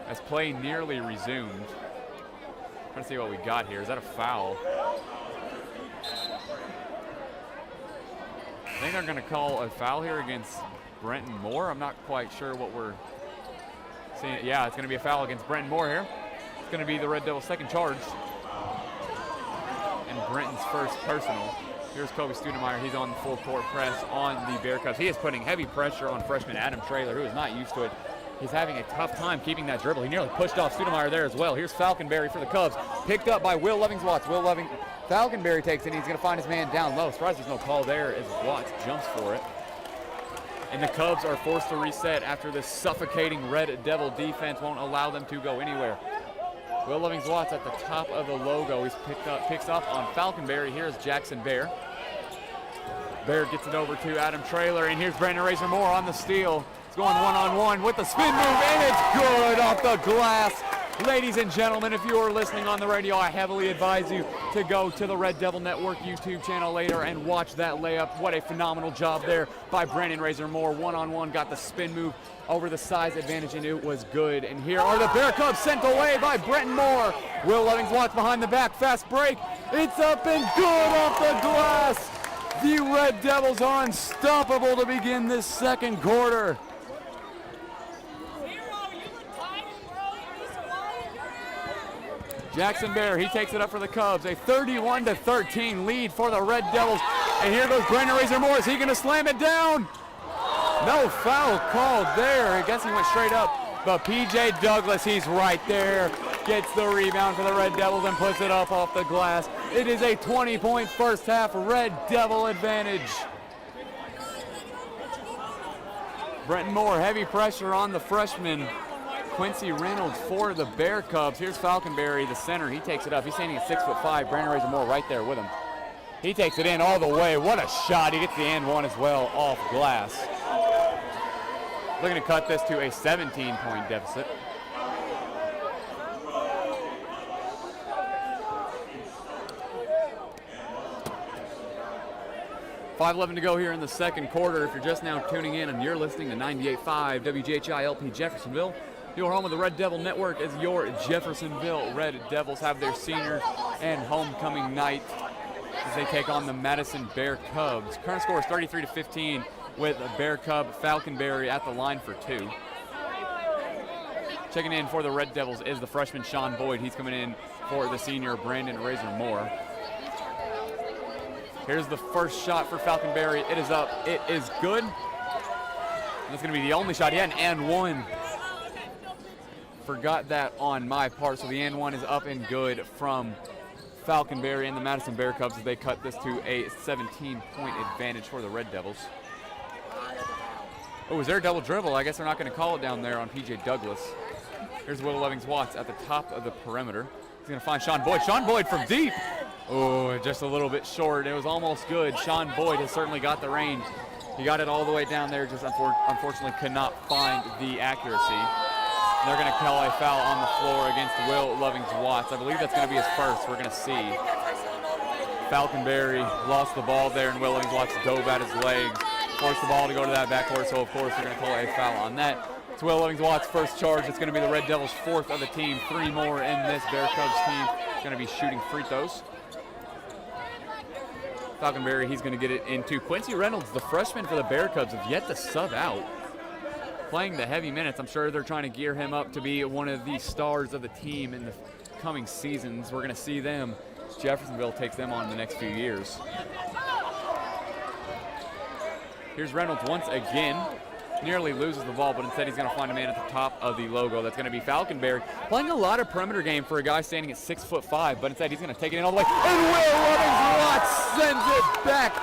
As play nearly resumed. Trying to see what we got here. Is that a foul? I think they're going to call a foul here against Brenton Moore. I'm not quite sure what we're seeing. Yeah, it's going to be a foul against Brenton Moore here. It's going to be the Red Devils' second charge. And Brenton's first personal. Here's Kobe Studemeyer. He's on the full court press on the Bear Cubs. He is putting heavy pressure on freshman Adam Traylor, who is not used to it. He's having a tough time keeping that dribble. He nearly pushed off Studemeyer there as well. Here's Falconberry for the Cubs. Picked up by Will Lovings-Watts. Falconberry takes it, and he's going to find his man down low. Surprised there's no call there as Watts jumps for it. And the Cubs are forced to reset after this suffocating Red Devil defense won't allow them to go anywhere. Will Lovings-Watts at the top of the logo. He's picks up on Falconberry. Here's Jackson Bear. Bear gets it over to Adam Traylor, and here's Brandon Razor Moore on the steal. It's going one-on-one with the spin move, and it's good off the glass. Ladies and gentlemen, if you are listening on the radio, I heavily advise you to go to the Red Devil Network YouTube channel later and watch that layup. What a phenomenal job there by Brandon Razor Moore. One-on-one, got the spin move over the size advantage, and it was good. And here are the Bear Cubs sent away by Brenton Moore. Will Lovings-Watts behind the back, fast break. It's up and good off the glass. The Red Devils are unstoppable to begin this second quarter. Jackson Bear, he takes it up for the Cubs. A 31-13 lead for the Red Devils. And here goes Brandon Razor Moore. Is he going to slam it down? No foul called there. I guess he went straight up. But PJ Douglas, he's right there. Gets the rebound for the Red Devils and puts it up off the glass. It is a 20-point first half Red Devil advantage. Brenton Moore, heavy pressure on the freshman Quincy Reynolds for the Bear Cubs. Here's Falconberry, the center. He takes it up. He's standing at 6'5". Brandon Razor Moore right there with him. He takes it in all the way. What a shot. He gets the and one as well off glass. looking to cut this to a 17-point deficit. .5:11 to go here in the second quarter. If you're just now tuning in and you're listening to 98.5 WJHI LP Jeffersonville, your home of the Red Devil Network, as your Jeffersonville Red Devils have their senior and homecoming night as they take on the Madison Bear Cubs. Current score is 33-15 with Bear Cub Falconberry at the line for 2. Checking in for the Red Devils is the freshman Sean Boyd. He's coming in for the senior Brandon Razor Moore. Here's the first shot for Falconberry. It is up. It is good. And that's going to be the only shot. He had an and one. Forgot that on my part. So the and one is up and good from Falconberry and the Madison Bear Cubs as they cut this to a 17-point advantage for the Red Devils. Oh, is there a double dribble? I guess they're not going to call it down there on P.J. Douglas. Here's Will Levings-Watts at the top of the perimeter. He's going to find Sean Boyd. Sean Boyd from deep. Oh, just a little bit short. It was almost good. Sean Boyd has certainly got the range. He got it all the way down there, just unfortunately could not find the accuracy. They're going to call a foul on the floor against Will Levings-Watts. I believe that's going to be his first. We're going to see. Falconberry lost the ball there, and Will Levings-Watts dove at his legs, forced the ball to go to that backcourt, so of course they're going to call a foul on that. It's Will Levings-Watts' first charge. It's going to be the Red Devils' 4th of the team. 3 more in this Bear Cubs team. Going to be shooting free throws. Falconberry, he's going to get it into Quincy Reynolds, the freshman for the Bear Cubs, have yet to sub out. Playing the heavy minutes. I'm sure they're trying to gear him up to be one of the stars of the team in the coming seasons. We're going to see them. Jeffersonville takes them on in the next few years. Here's Reynolds once again. Nearly loses the ball, but instead he's going to find a man at the top of the logo. That's going to be Falconberry. Playing a lot of perimeter game for a guy standing at 6'5", but instead he's going to take it in all the way. And Will Levings-Watts sends it back.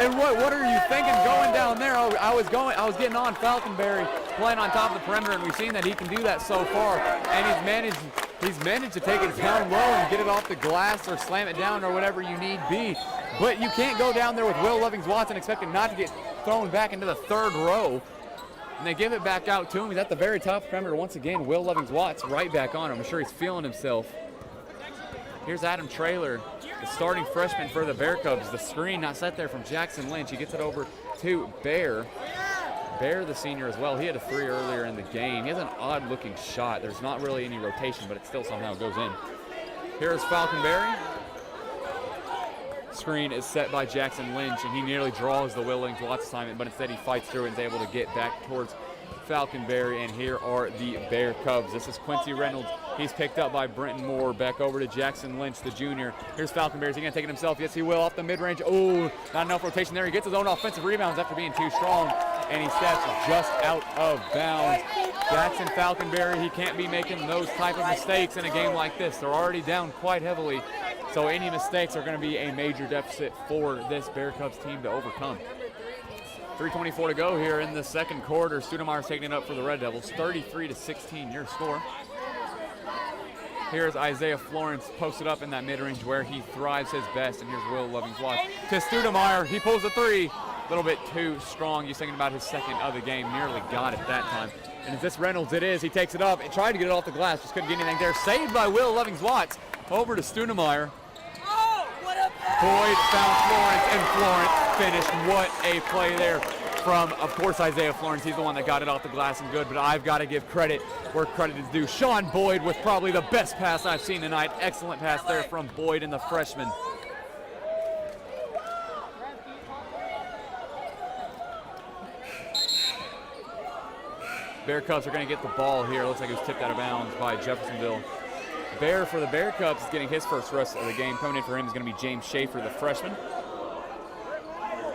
And what are you thinking going down there? I was getting on Falconberry playing on top of the perimeter, and we've seen that he can do that so far. And he's managed to take it down low and get it off the glass or slam it down or whatever you need be. But you can't go down there with Will Levings-Watts and expect him not to get thrown back into the third row. And they give it back out to him. He's at the very top of the perimeter once again. Will Levings-Watts right back on him. I'm sure he's feeling himself. Here's Adam Traylor, the starting freshman for the Bear Cubs. The screen not set there from Jackson Lynch. He gets it over to Bear. Bear, the senior as well. He had a 3 earlier in the game. He has an odd-looking shot. There's not really any rotation, but it still somehow goes in. Here's Falconberry. Screen is set by Jackson Lynch, and he nearly draws the Will Levings-Watts assignment, but instead he fights through and is able to get back towards Falconberry, and here are the Bear Cubs. This is Quincy Reynolds. He's picked up by Brenton Moore. Back over to Jackson Lynch, the junior. Here's Falconberry. Is he going to take it himself? Yes, he will. Off the mid-range. Oh, not enough rotation there. He gets his own offensive rebounds after being too strong, and he steps just out of bounds. Jackson Falconberry, he can't be making those type of mistakes in a game like this. They're already down quite heavily, so any mistakes are going to be a major deficit for this Bear Cubs team to overcome. 3:24 to go here in the second quarter. Studemeyer's taking it up for the Red Devils. 33-16 your score. Here's Isaiah Florence posted up in that mid-range where he thrives his best, and here's Will Levings-Watts to Studemeyer. He pulls a 3. A little bit too strong. He's thinking about his second of the game. Nearly got it that time. And is this Reynolds? It is. He takes it up and tried to get it off the glass. Just couldn't get anything there. Saved by Will Levings-Watts. Over to Studemeyer. Oh, what a pass! Boyd found Florence, and Florence finished. What a play there from, of course, Isaiah Florence. He's the one that got it off the glass and good, but I've got to give credit where credit is due. Sean Boyd with probably the best pass I've seen tonight. Excellent pass there from Boyd and the freshman. Bear Cubs are going to get the ball here. Looks like it was tipped out of bounds by Jeffersonville. Bear for the Bear Cubs is getting his first rest of the game. Coming in for him is going to be James Schaefer, the freshman.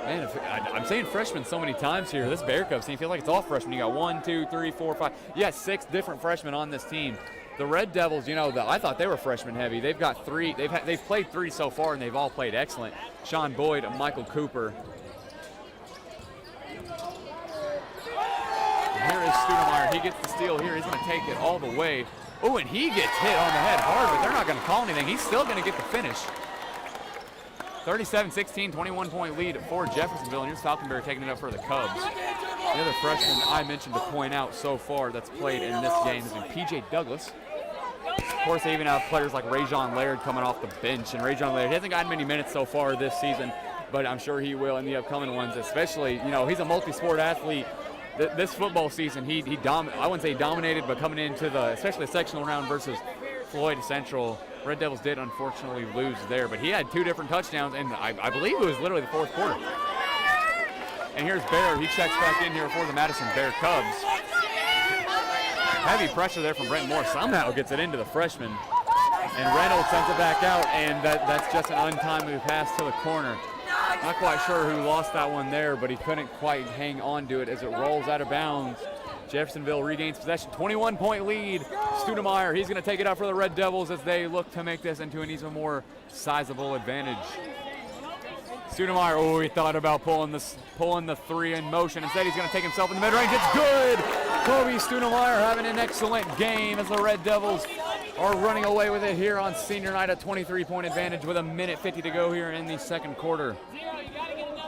Man, I'm saying freshman so many times here. This Bear Cubs team feels like it's all freshmen. You got 1, 2, 3, 4, 5. You got 6 different freshmen on this team. The Red Devils, you know, I thought they were freshman heavy. They've got 3. They've played 3 so far, and they've all played excellent. Sean Boyd, Michael Cooper. And here is Studemeyer. He gets the steal here. He's going to take it all the way. Oh, and he gets hit on the head hard, but they're not going to call anything. He's still going to get the finish. 37-16, 21-point lead for Jeffersonville, and here's Falconberry taking it up for the Cubs. The other freshman I mentioned to point out so far that's played in this game has been P.J. Douglas. Of course, they even have players like Rajon Laird coming off the bench, and Rajon Laird hasn't gotten many minutes so far this season, but I'm sure he will in the upcoming ones, especially, you know, he's a multi-sport athlete. This football season, I wouldn't say he dominated, but coming into especially the sectional round versus Floyd Central, Red Devils did unfortunately lose there, but he had 2 different touchdowns, and I believe it was literally the 4th quarter. And here's Bear. He checks back in here for the Madison Bear Cubs. Heavy pressure there from Brent Moore. Somehow gets it into the freshman. And Reynolds sends it back out, and that's just an untimely pass to the corner. Not quite sure who lost that one there, but he couldn't quite hang on to it as it rolls out of bounds. Jeffersonville regains possession. 21-point lead. Studemeyer, he's going to take it out for the Red Devils as they look to make this into an even more sizable advantage. Studemeyer, he thought about pulling the 3 in motion. Instead, he's going to take himself in the mid-range. It's good! Kobe Studemeyer having an excellent game as the Red Devils are running away with it here on senior night. A 23-point advantage with 1:50 to go here in the second quarter.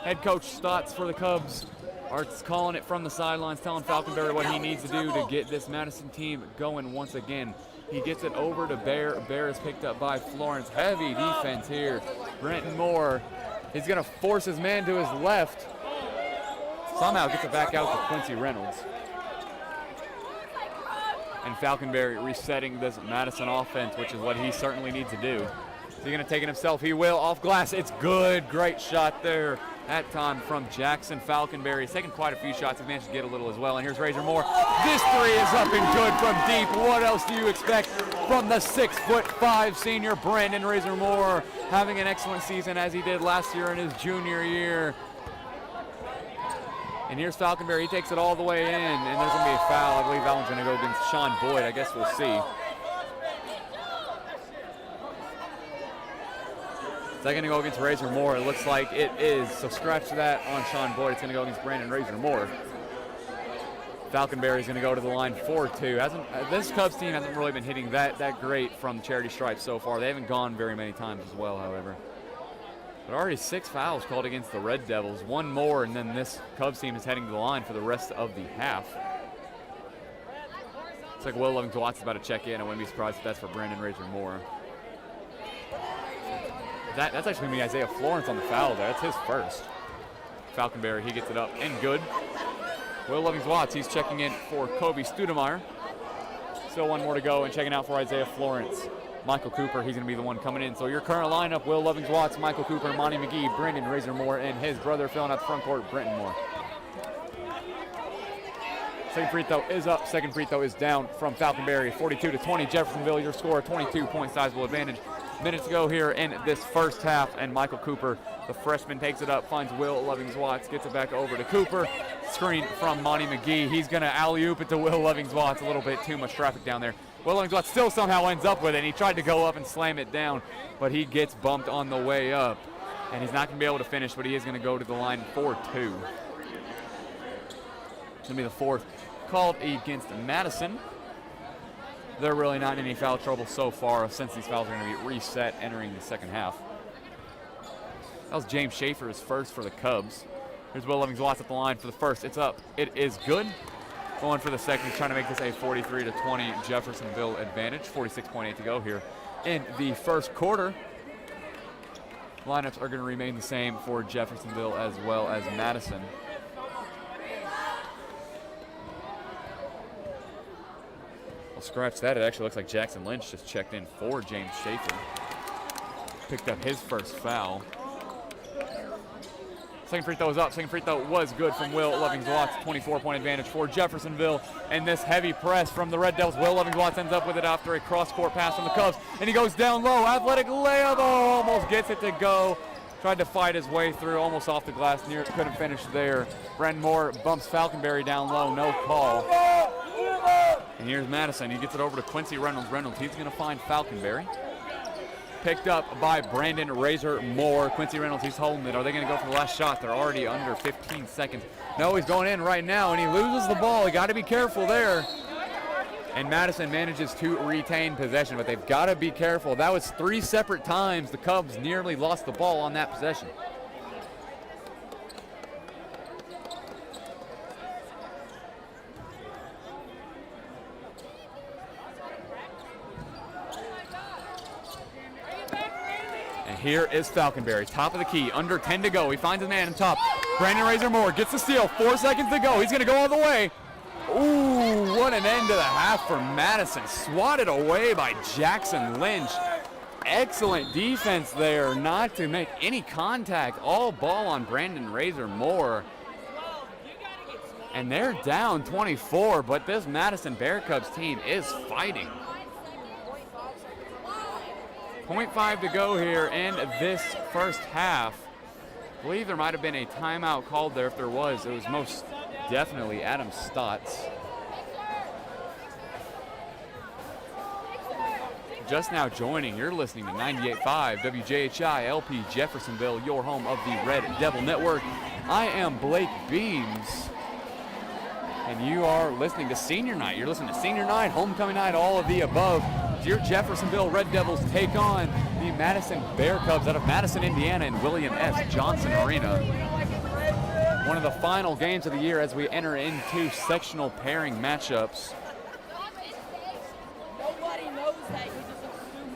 Head coach Stotts for the Cubs are calling it from the sidelines, telling Falconberry what he needs to do to get this Madison team going once again. He gets it over to Bear. Bear is picked up by Florence. Heavy defense here. Brenton Moore, he's going to force his man to his left. Somehow gets it back out to Quincy Reynolds. And Falconberry resetting this Madison offense, which is what he certainly needs to do. Is he going to take it himself? He will. Off glass. It's good. Great shot there that time from Jackson Falconberry. He's taken quite a few shots. He's managed to get a little as well. And here's Razor Moore. This 3 is up and good from deep. What else do you expect from the 6'5" senior Brandon Razor Moore, having an excellent season as he did last year in his junior year. And here's Falconberry. He takes it all the way in, and there's going to be a foul. I believe that one's going to go against Sean Boyd. I guess we'll see. Is that going to go against Razor Moore? It looks like it is. So scratch that on Sean Boyd. It's going to go against Brandon Razor Moore. Falconberry is going to go to the line 4-2. This Cubs team hasn't really been hitting that great from the charity stripe so far. They haven't gone very many times as well, however. But already 6 fouls called against the Red Devils. 1 more, and then this Cubs team is heading to the line for the rest of the half. Looks like Will Lovings-Watts is about to check in. I wouldn't be surprised if that's for Brandon Razor Moore. That's actually going to be Isaiah Florence on the foul there. That's his first. Falconberry, he gets it up and good. Will Lovings-Watts, he's checking in for Kobe Studemeyer. Still 1 more to go, and checking out for Isaiah Florence. Michael Cooper, he's going to be the one coming in. So your current lineup, Will Lovings-Watts, Michael Cooper, Monty McGee, Brandon Razor Moore, and his brother filling out the front court, Brenton Moore. Second free throw is up. Second free throw is down from Falconberry. 42-20, Jeffersonville, your score, 22-point sizable advantage. Minutes to go here in this first half, and Michael Cooper, the freshman, takes it up, finds Will Lovings-Watts, gets it back over to Cooper. Screen from Monty McGee. He's going to alley-oop it to Will Lovings-Watts. A little bit too much traffic down there. Will Lovings-Watts still somehow ends up with it, and he tried to go up and slam it down, but he gets bumped on the way up. And he's not going to be able to finish, but he is going to go to the line 4-2. It's going to be the 4th called against Madison. They're really not in any foul trouble so far, since these fouls are going to be reset entering the second half. That was James Schaefer's first for the Cubs. Here's Will Lovings-Watts at the line for the first. It's up. It is good. Going for the second, trying to make this a 43-20 Jeffersonville advantage. 46.8 to go here in the first quarter. Lineups are going to remain the same for Jeffersonville as well as Madison. Well, scratch that. It actually looks like Jackson Lynch just checked in for James Schaefer. Picked up his first foul. Second free throw is up. Second free throw was good from Will Lovings-Watts. 24-point advantage for Jeffersonville. And this heavy press from the Red Devils. Will Lovings-Watts ends up with it after a cross-court pass from the Cubs. And he goes down low. Athletic layup. Oh, almost gets it to go. Tried to fight his way through. Almost off the glass. Couldn't finish there. Brenton Moore bumps Falconberry down low. No call. And here's Madison. He gets it over to Quincy Reynolds. He's going to find Falconberry. Picked up by Brandon Razor Moore. Quincy Reynolds, he's holding it. Are they going to go for the last shot? They're already under 15 seconds. No, he's going in right now, and he loses the ball. You got to be careful there. And Madison manages to retain possession, but they've got to be careful. That was 3 separate times the Cubs nearly lost the ball on that possession. And here is Falconberry, top of the key, under 10 to go. He finds a man on top. Brandon Razor Moore gets the steal, 4 seconds to go. He's gonna go all the way. Ooh, what an end to the half for Madison. Swatted away by Jackson Lynch. Excellent defense there, not to make any contact. All ball on Brandon Razor Moore. And they're down 24, but this Madison Bear Cubs team is fighting. 0.5 to go here in this first half. I believe there might have been a timeout called there. If there was, it was most definitely Adam Stotts. Just now joining, you're listening to 98.5 WJHI LP Jeffersonville, your home of the Red Devil Network. I am Blake Beams, and you are listening to Senior Night. You're listening to Senior Night, Homecoming Night, all of the above. Your Jeffersonville Red Devils take on the Madison Bear Cubs out of Madison, Indiana, in William S. Johnson Arena. One of the final games of the year as we enter into sectional pairing matchups.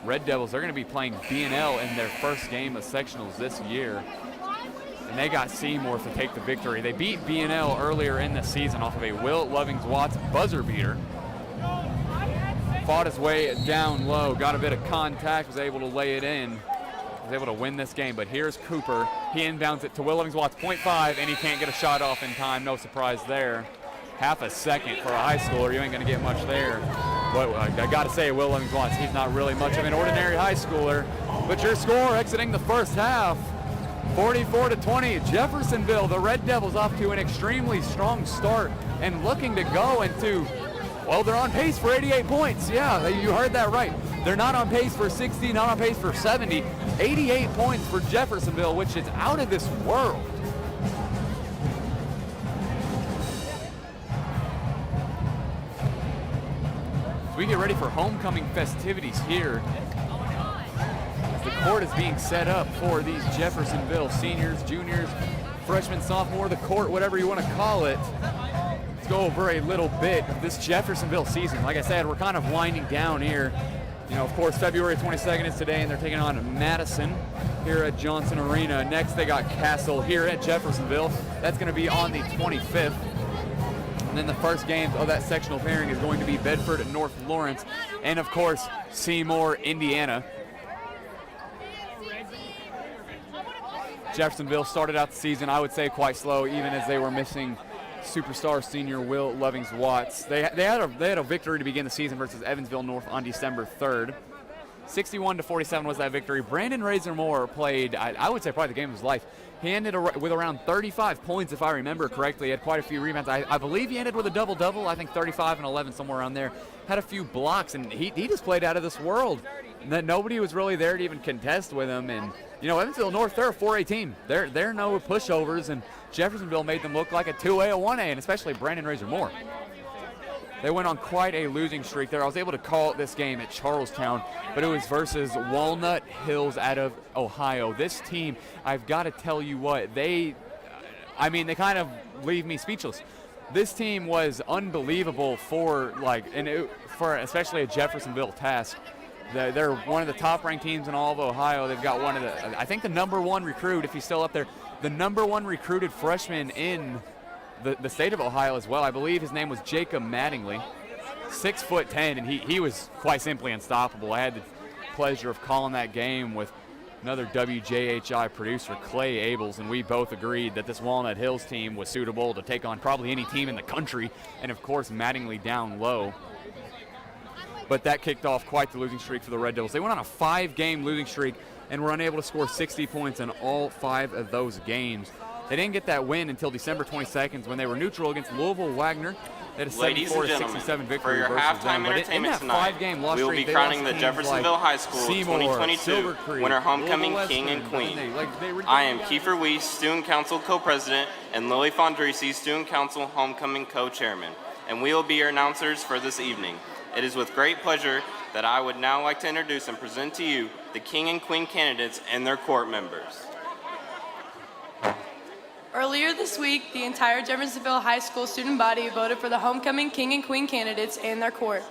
Red Devils are going to be playing B&L in their first game of sectionals this year. And they got Seymour to take the victory. They beat B&L earlier in the season off of a Will Lovings-Watts buzzer beater. Fought his way down low, got a bit of contact, was able to lay it in. Was able to win this game, but here's Cooper. He inbounds it to Will Lovings-Watts, 0.5, and he can't get a shot off in time. No surprise there. Half a second for a high schooler. You ain't going to get much there. But I got to say, Will Lovings-Watts, he's not really much of an ordinary high schooler. But your score exiting the first half, 44-20, Jeffersonville. The Red Devils off to an extremely strong start and looking to go into, well, they're on pace for 88 points. Yeah, you heard that right. They're not on pace for 60, not on pace for 70. 88 points for Jeffersonville, which is out of this world. We get ready for homecoming festivities here. The court is being set up for these Jeffersonville seniors, juniors, freshmen, sophomore, the court, whatever you want to call it. Let's go over a little bit of this Jeffersonville season. Like I said, we're kind of winding down here. You know, of course, February 22nd is today, and they're taking on Madison here at Johnson Arena. Next, they got Castle here at Jeffersonville. That's going to be on the 25th. And then the first game of that sectional pairing is going to be Bedford at North Lawrence, and of course, Seymour, Indiana. Jeffersonville started out the season, I would say, quite slow, even as they were missing superstar senior Will Lovings-Watts. They had a victory to begin the season versus Evansville North on December 3rd. 61-47 was that victory. Brandon Razor Moore played, I would say, probably the game of his life. He ended with around 35 points, if I remember correctly. He had quite a few rebounds. I believe he ended with a double-double. I think 35 and 11, somewhere around there. Had a few blocks, and he just played out of this world. That nobody was really there to even contest with him. And, you know, Evansville North, they're a 4A team. They're no pushovers, and Jeffersonville made them look like a 2A, a 1A, and especially Brandon Razor Moore. They went on quite a losing streak there. I was able to call this game at Charlestown, but it was versus Walnut Hills out of Ohio. This team, I've got to tell you what, they kind of leave me speechless. This team was unbelievable for especially a Jeffersonville task. They're one of the top-ranked teams in all of Ohio. They've got one of the, I think the number one recruit, if he's still up there, the number one recruited freshman in the state of Ohio as well. I believe his name was Jacob Mattingly, 6'10", and he was quite simply unstoppable. I had the pleasure of calling that game with another WJHI producer, Clay Abels, and we both agreed that this Walnut Hills team was suitable to take on probably any team in the country, and of course Mattingly down low. But that kicked off quite the losing streak for the Red Devils. They went on a 5-game losing streak and were unable to score 60 points in all 5 of those games. They didn't get that win until December 22nd when they were neutral against Louisville Wagner. They had a 74-67 victory for your halftime entertainment tonight, we will be crowning the Jeffersonville High School 2022 Winter Homecoming King and Queen. I am Kiefer Weiss, Student Council Co-President, and Lily Fondrisi, Student Council Homecoming Co-Chairman, and we will be your announcers for this evening. It is with great pleasure that I would now like to introduce and present to you the King and Queen candidates and their court members. Earlier this week, the entire Jeffersonville High School student body voted for the homecoming King and Queen candidates and their court.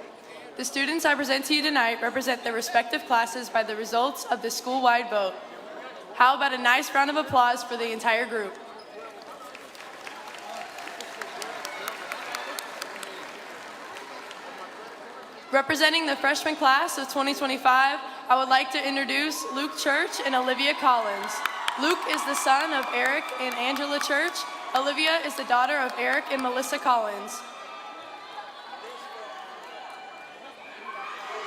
The students I present to you tonight represent their respective classes by the results of the school-wide vote. How about a nice round of applause for the entire group? Representing the freshman class of 2025, I would like to introduce Luke Church and Olivia Collins. Luke is the son of Eric and Angela Church. Olivia is the daughter of Eric and Melissa Collins.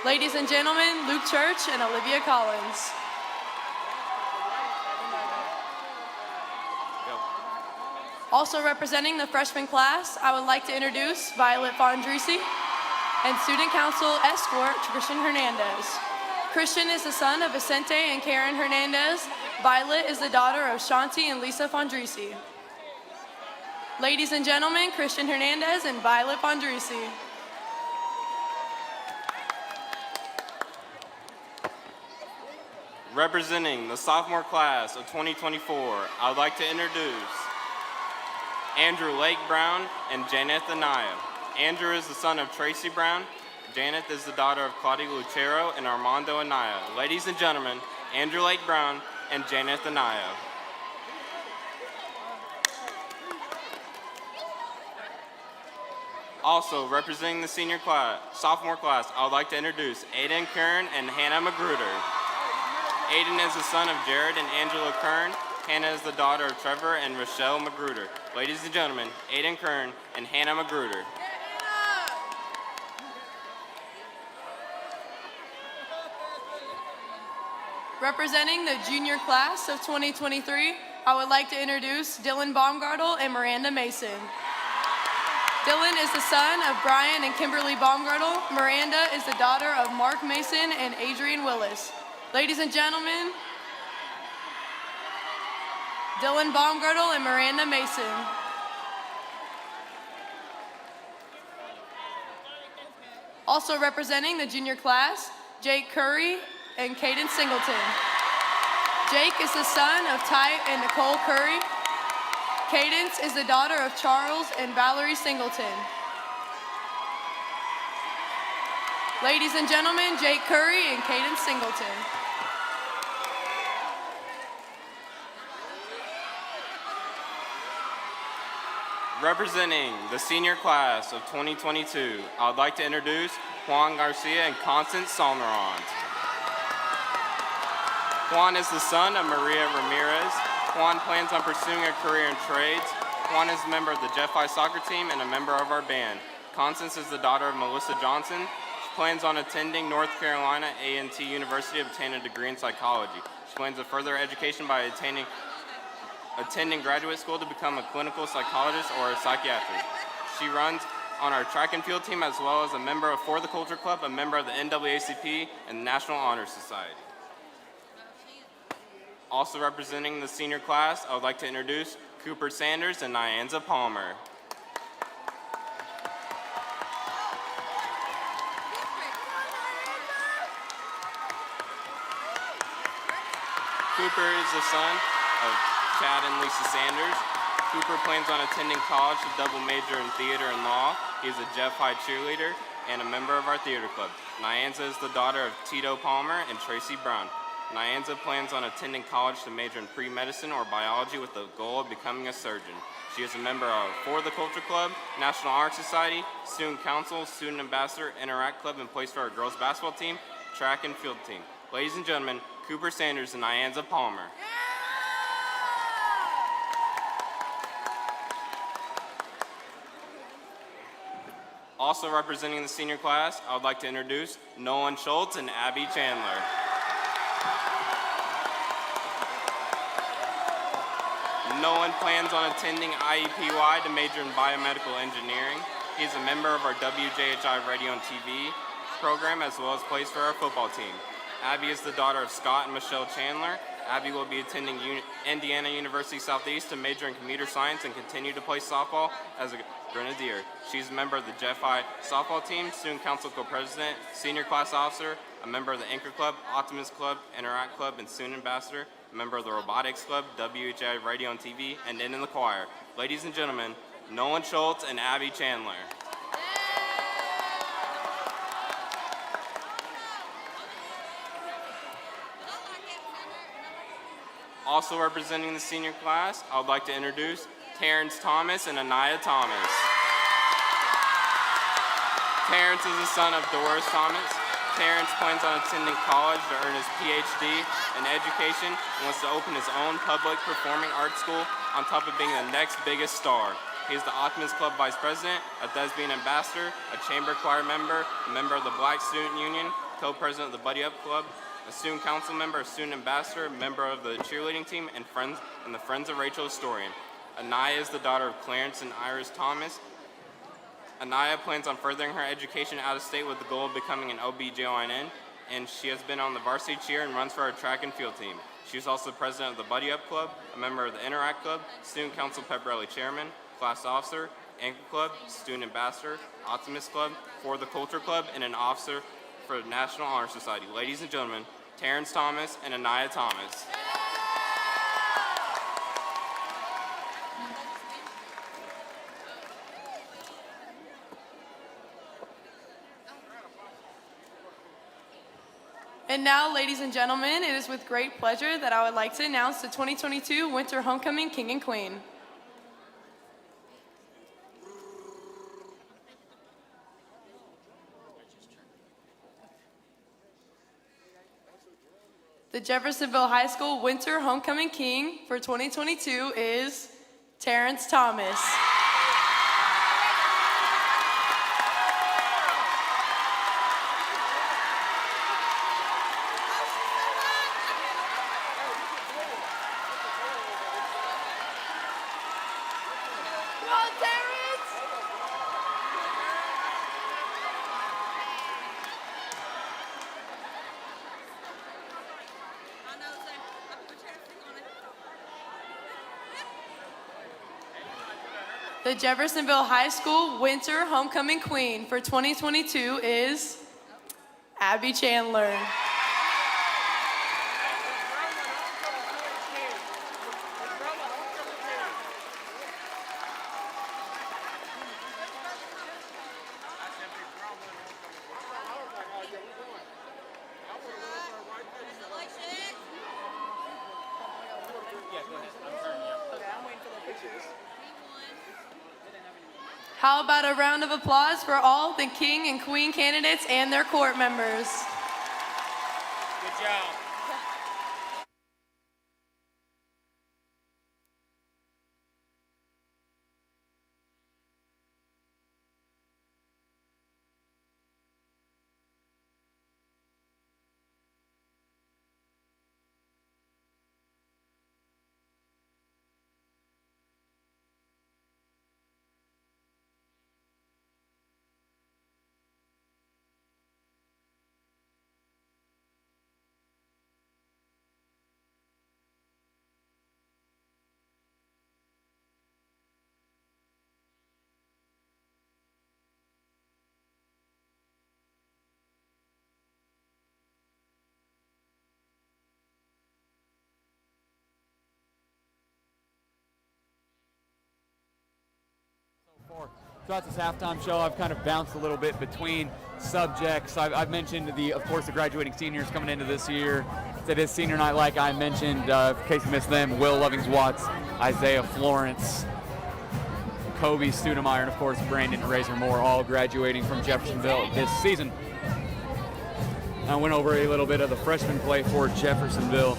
Ladies and gentlemen, Luke Church and Olivia Collins. Also representing the freshman class, I would like to introduce Violet Fondrisi and Student Council Escort Christian Hernandez. Christian is the son of Vicente and Karen Hernandez. Violet is the daughter of Shanti and Lisa Fondrisi. Ladies and gentlemen, Christian Hernandez and Violet Fondrisi. Representing the sophomore class of 2024, I would like to introduce Andrew Lake Brown and Janet Anaya. Andrew is the son of Tracy Brown. Janet is the daughter of Claudia Lucero and Armando Anaya. Ladies and gentlemen, Andrew Lake Brown and Janet Anaya. Also, representing the sophomore class, I would like to introduce Aiden Kern and Hannah Magruder. Aiden is the son of Jared and Angela Kern. Hannah is the daughter of Trevor and Rochelle Magruder. Ladies and gentlemen, Aiden Kern and Hannah Magruder. Representing the junior class of 2023, I would like to introduce Dylan Baumgartel and Miranda Mason. Dylan is the son of Brian and Kimberly Baumgartel. Miranda is the daughter of Mark Mason and Adrian Willis. Ladies and gentlemen, Dylan Baumgartel and Miranda Mason. Also representing the junior class, Jake Curry and Caden Singleton. Jake is the son of Ty and Nicole Curry. Cadence is the daughter of Charles and Valerie Singleton. Ladies and gentlemen, Jake Curry and Cadence Singleton. Representing the senior class of 2022, I would like to introduce Juan Garcia and Constance Solnerond. Juan is the son of Maria Ramirez. Juan plans on pursuing a career in trades. Juan is a member of the Jeff High soccer team and a member of our band. Constance is the daughter of Melissa Johnson. She plans on attending North Carolina A&T University to obtain a degree in psychology. She plans a further education by attending graduate school to become a clinical psychologist or a psychiatrist. She runs on our track and field team as well as a member of For the Culture Club, a member of the NAACP, and the National Honor Society. Also representing the senior class, I would like to introduce Cooper Sanders and Nyanza Palmer. Cooper is the son of Chad and Lisa Sanders. Cooper plans on attending college to double major in theater and law. He is a Jeff High cheerleader and a member of our theater club. Nyanza is the daughter of Tito Palmer and Tracy Brown. Nyanza plans on attending college to major in pre-medicine or biology with the goal of becoming a surgeon. She is a member of For the Culture Club, National Honor Society, Student Council, Student Ambassador, Interact Club, and plays for our girls basketball team, track and field team. Ladies and gentlemen, Cooper Sanders and Nyanza Palmer. Also representing the senior class, I would like to introduce Nolan Schultz and Abby Chandler. Nolan plans on attending IEPY to major in biomedical engineering. He's a member of our WJHI radio and TV program as well as plays for our football team. Abby is the daughter of Scott and Michelle Chandler. Abby will be attending Indiana University Southeast to major in computer science and continue to play softball as a Grenadier. She's a member of the Jeff High softball team, Student Council Co-President, Senior Class Officer, a member of the Anchor Club, Optimist Club, Interact Club, and Student Ambassador, a member of the Robotics Club, WHI Radio and TV, and in the choir. Ladies and gentlemen, Nolan Schultz and Abby Chandler. Also representing the senior class, I would like to introduce Terrence Thomas and Anaya Thomas. Terrence is the son of Doris Thomas. Terrence plans on attending college to earn his PhD in education and wants to open his own public performing arts school on top of being the next biggest star. He is the Optimist Club Vice President, a Thespian Ambassador, a Chamber Choir member, a member of the Black Student Union, co-president of the Buddy Up Club, a Student Council member, a Student Ambassador, member of the cheerleading team, and the Friends of Rachel historian. Anaya is the daughter of Clarence and Iris Thomas. Anaya plans on furthering her education out of state with the goal of becoming an OB/GYN, and she has been on the varsity cheer and runs for our track and field team. She is also president of the Buddy Up Club, a member of the Interact Club, Student Council Pep Rally chairman, class officer, Anchor Club, Student Ambassador, Optimist Club, For the Culture Club, and an officer for the National Honor Society. Ladies and gentlemen, Terrence Thomas and Anaya Thomas. And now, ladies and gentlemen, it is with great pleasure that I would like to announce the 2022 Winter Homecoming King and Queen. The Jeffersonville High School Winter Homecoming King for 2022 is Terrence Thomas. The Jeffersonville High School Winter Homecoming Queen for 2022 is Abby Chandler. How about a round of applause for all the King and Queen candidates and their court members? Good job. Throughout this halftime show, I've kind of bounced a little bit between subjects. I've mentioned, of course, the graduating seniors coming into this year. It is senior night, like I mentioned. In case you missed them, Will Lovings-Watts, Isaiah Florence, Kobe Studemeyer, and, of course, Brandon Razor-Moore, all graduating from Jeffersonville this season. I went over a little bit of the freshman play for Jeffersonville.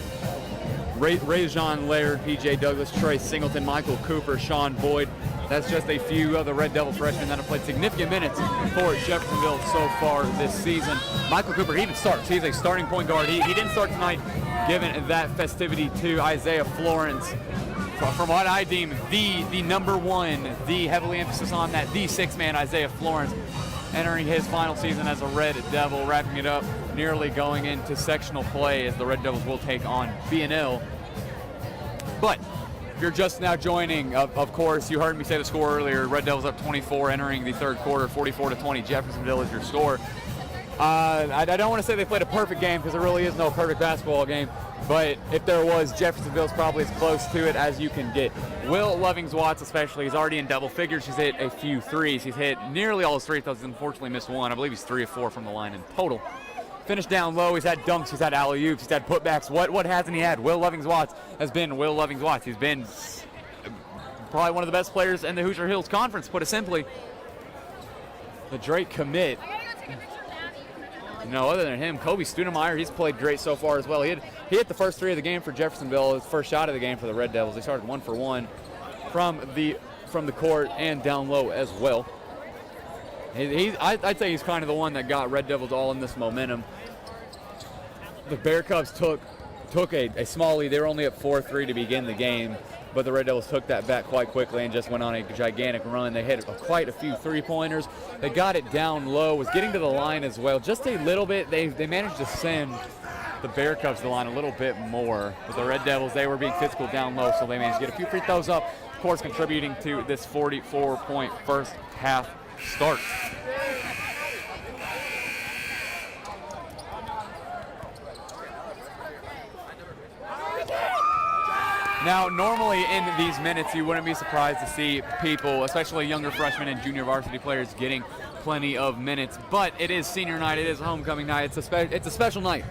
Rajon Laird, P.J. Douglas, Trey Singleton, Michael Cooper, Sean Boyd. That's just a few of the Red Devil freshmen that have played significant minutes for Jeffersonville so far this season. Michael Cooper, he even starts. He's a starting point guard. He didn't start tonight, given that festivity to Isaiah Florence. From what I deem the number one, the heavily emphasis on that, the sixth man, Isaiah Florence, entering his final season as a Red Devil, wrapping it up, nearly going into sectional play as the Red Devils will take on B&L. But if you're just now joining, of course, you heard me say the score earlier. Red Devils up 24 entering the third quarter, 44-20. Jeffersonville is your score. I don't want to say they played a perfect game because there really is no perfect basketball game. But if there was, Jeffersonville's probably as close to it as you can get. Will Lovings-Watts especially, he's already in double figures. He's hit a few threes. He's hit nearly all his free throws. He's unfortunately missed one. I believe he's 3 of 4 from the line in total. finished down low. He's had dunks, he's had alley-oops, he's had putbacks. What hasn't he had? Will Lovings-Watts has been Will Lovings-Watts. He's been probably one of the best players in the Hoosier Hills Conference, put it simply. The Drake commit. No, other than him, Kobe Studemeyer, he's played great so far as well. He hit the first 3 of the game for Jeffersonville, his first shot of the game for the Red Devils. They started 1 for 1 from the court and down low as well. I'd say he's kind of the one that got Red Devils all in this momentum. The Bear Cubs took a small lead. They were only at 4-3 to begin the game, but the Red Devils took that back quite quickly and just went on a gigantic run. They hit quite a few three-pointers. They got it down low, was getting to the line as well. Just a little bit. They managed to send the Bear Cubs to the line a little bit more. But the Red Devils, they were being physical down low, so they managed to get a few free throws up, of course contributing to this 44-point first half start. Now, normally in these minutes, you wouldn't be surprised to see people, especially younger freshmen and junior varsity players, getting plenty of minutes. But it is senior night. It is homecoming night. It's a special night.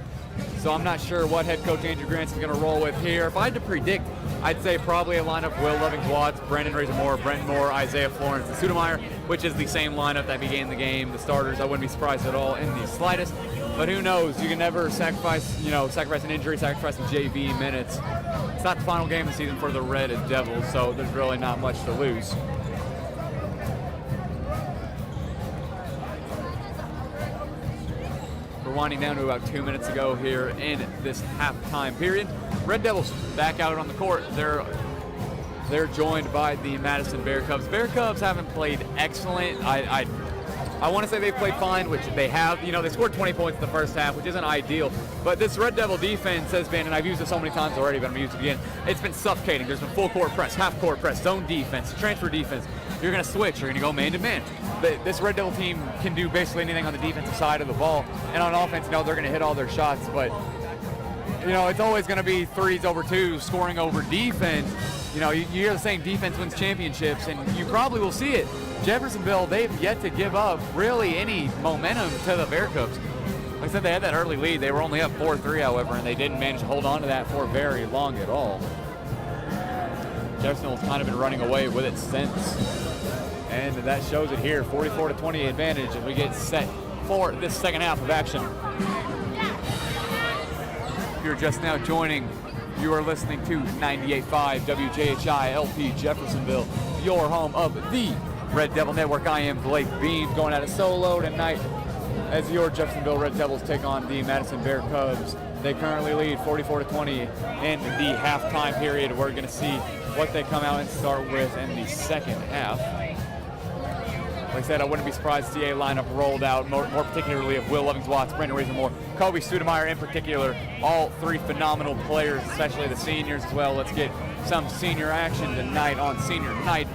So I'm not sure what head coach Andrew Grants is going to roll with here. If I had to predict, I'd say probably a lineup: Will Lovings-Watts, Brandon Razor-Moore, Brent Moore, Isaiah Florence, and Studemeyer, which is the same lineup that began the game. The starters, I wouldn't be surprised at all in the slightest. But who knows? You can never sacrifice an injury, sacrifice some JV minutes. It's not the final game of the season for the Red Devils, so there's really not much to lose. We're winding down to about 2 minutes ago here in this halftime period. Red Devils back out on the court. They're joined by the Madison Bear Cubs. Bear Cubs haven't played excellent. I want to say they played fine, which they have. They scored 20 points in the first half, which isn't ideal. But this Red Devil defense has been, and I've used it so many times already, but I'm going to use it again, it's been suffocating. There's been full court press, half court press, zone defense, transfer defense. You're going to switch. You're going to go man-to-man. This Red Devil team can do basically anything on the defensive side of the ball. And on offense, they're going to hit all their shots. But, it's always going to be 3s over 2s, scoring over defense. You hear the saying, defense wins championships, and you probably will see it. Jeffersonville, they've yet to give up really any momentum to the Bear Cubs. Like I said, they had that early lead. They were only up 4-3, however, and they didn't manage to hold on to that for very long at all. Jeffersonville's kind of been running away with it since. And that shows it here, 44-20 advantage as we get set for this second half of action. If you're just now joining, you are listening to 98.5 WJHI LP Jeffersonville, your home of the Red Devil Network. I am Blake Beam, going at it solo tonight as your Jeffersonville Red Devils take on the Madison Bear Cubs. They currently lead 44-20 in the halftime period. We're going to see what they come out and start with in the second half. Like I said, I wouldn't be surprised to see a lineup rolled out, more particularly of Will Lovings-Watts, Brandon Razor-Moore, Kobe Studemeyer in particular. All 3 phenomenal players, especially the seniors as well. Let's get some senior action tonight on senior night.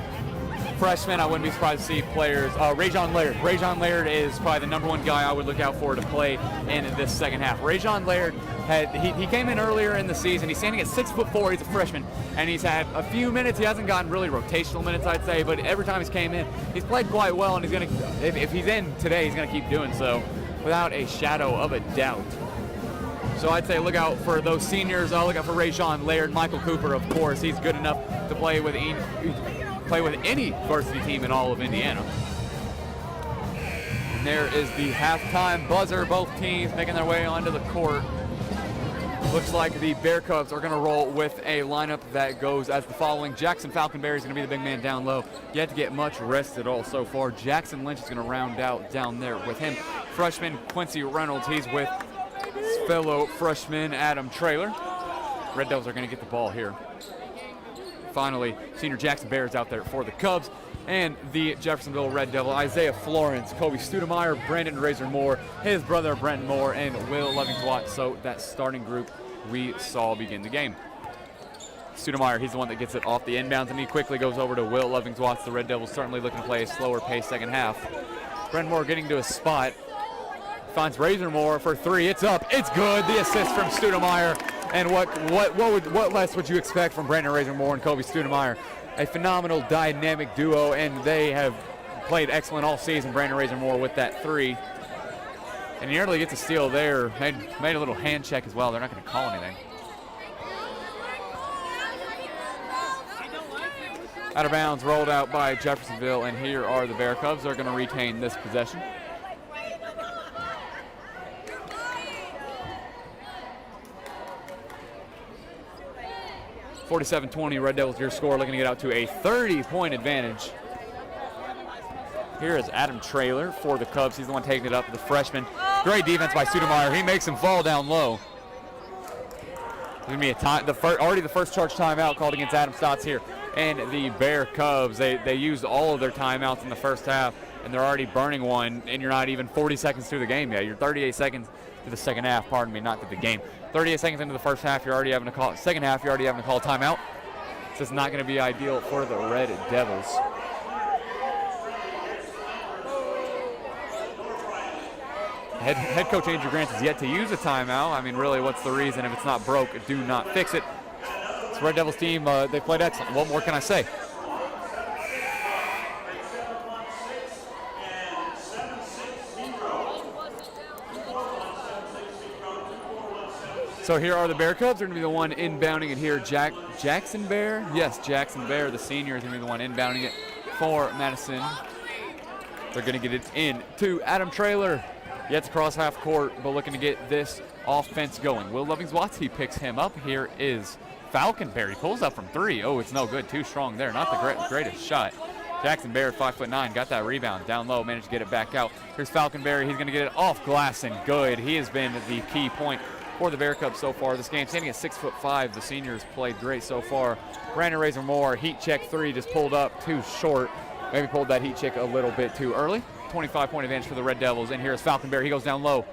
Freshmen, I wouldn't be surprised to see players. Rajon Laird. Rajon Laird is probably the number 1 guy I would look out for to play in this second half. Rajon Laird he came in earlier in the season. He's standing at 6'4". He's a freshman, and he's had a few minutes. He hasn't gotten really rotational minutes, I'd say, but every time he's came in, he's played quite well. And he's gonna, if he's in today, he's gonna keep doing so, without a shadow of a doubt. So I'd say look out for those seniors. I'll look out for Rajon Laird, Michael Cooper, of course. He's good enough to play with any varsity team in all of Indiana. And there is the halftime buzzer. Both teams making their way onto the court. Looks like the Bear Cubs are going to roll with a lineup that goes as the following. Jackson Falconberry is going to be the big man down low. Yet to get much rest at all so far. Jackson Lynch is going to round out down there with him. Freshman Quincy Reynolds, he's with fellow freshman Adam Traylor. Red Devils are going to get the ball here. Finally, senior Jackson Bears out there for the Cubs. And the Jeffersonville Red Devil, Isaiah Florence, Kobe Studemeyer, Brandon Razor-Moore, his brother Brent Moore, and Will Lovings-Watts. So that starting group we saw begin the game. Studemeyer, he's the one that gets it off the inbounds, and he quickly goes over to Will Lovings-Watts. The Red Devils certainly looking to play a slower pace second half. Brent Moore getting to a spot. Finds Razor-Moore for 3. It's up. It's good. The assist from Studemeyer. And what less would you expect from Brandon Razor-Moore and Kobe Studemeyer? A phenomenal dynamic duo, and they have played excellent all season. Brandon Razor-Moore with that 3. And nearly gets a steal there. Made a little hand check as well. They're not going to call anything. Out of bounds, rolled out by Jeffersonville, and here are the Bear Cubs. They're going to retain this possession. (47-20), Red Devils your score, looking to get out to a 30-point advantage. Here is Adam Traylor for the Cubs. He's the one taking it up, the freshman. Great defense by Sudemeyer. He makes him fall down low. Going to be a time, already the first charge timeout called against Adam Stotts here. And the Bear Cubs, they used all of their timeouts in the first half, and they're already burning one, and you're not even 40 seconds through the game yet. You're 38 seconds to the second half, pardon me, not to the game. 38 seconds into the first half, you're already having to call, second half, you're already having to call a timeout. This is not going to be ideal for the Red Devils. Head coach Andrew Grant is yet to use a timeout. I mean, really, what's the reason? If it's not broke, do not fix it. This Red Devils team, they played excellent. What more can I say? So here are the Bear Cubs. They're going to be the one inbounding it here. Jackson Bear? Yes, Jackson Bear, the senior, is going to be the one inbounding it for Madison. They're going to get it in to Adam Traylor. Yet to cross half court, but looking to get this offense going. Will Lovings-Watts, he picks him up. Here is Falconberry. Pulls up from three. Oh, it's no good. Too strong there. Not the greatest shot. Jackson Bear, 5'9", got that rebound. Down low, managed to get it back out. Here's Falconberry. He's going to get it off glass and good. He has been the key point for the Bear Cubs so far this game. Standing at 6'5", the seniors played great so far. Brandon Razor Moore, heat check three, just pulled up too short. Maybe pulled that heat check a little bit too early. 25-point advantage for the Red Devils. And here's Falconberry. He goes down low.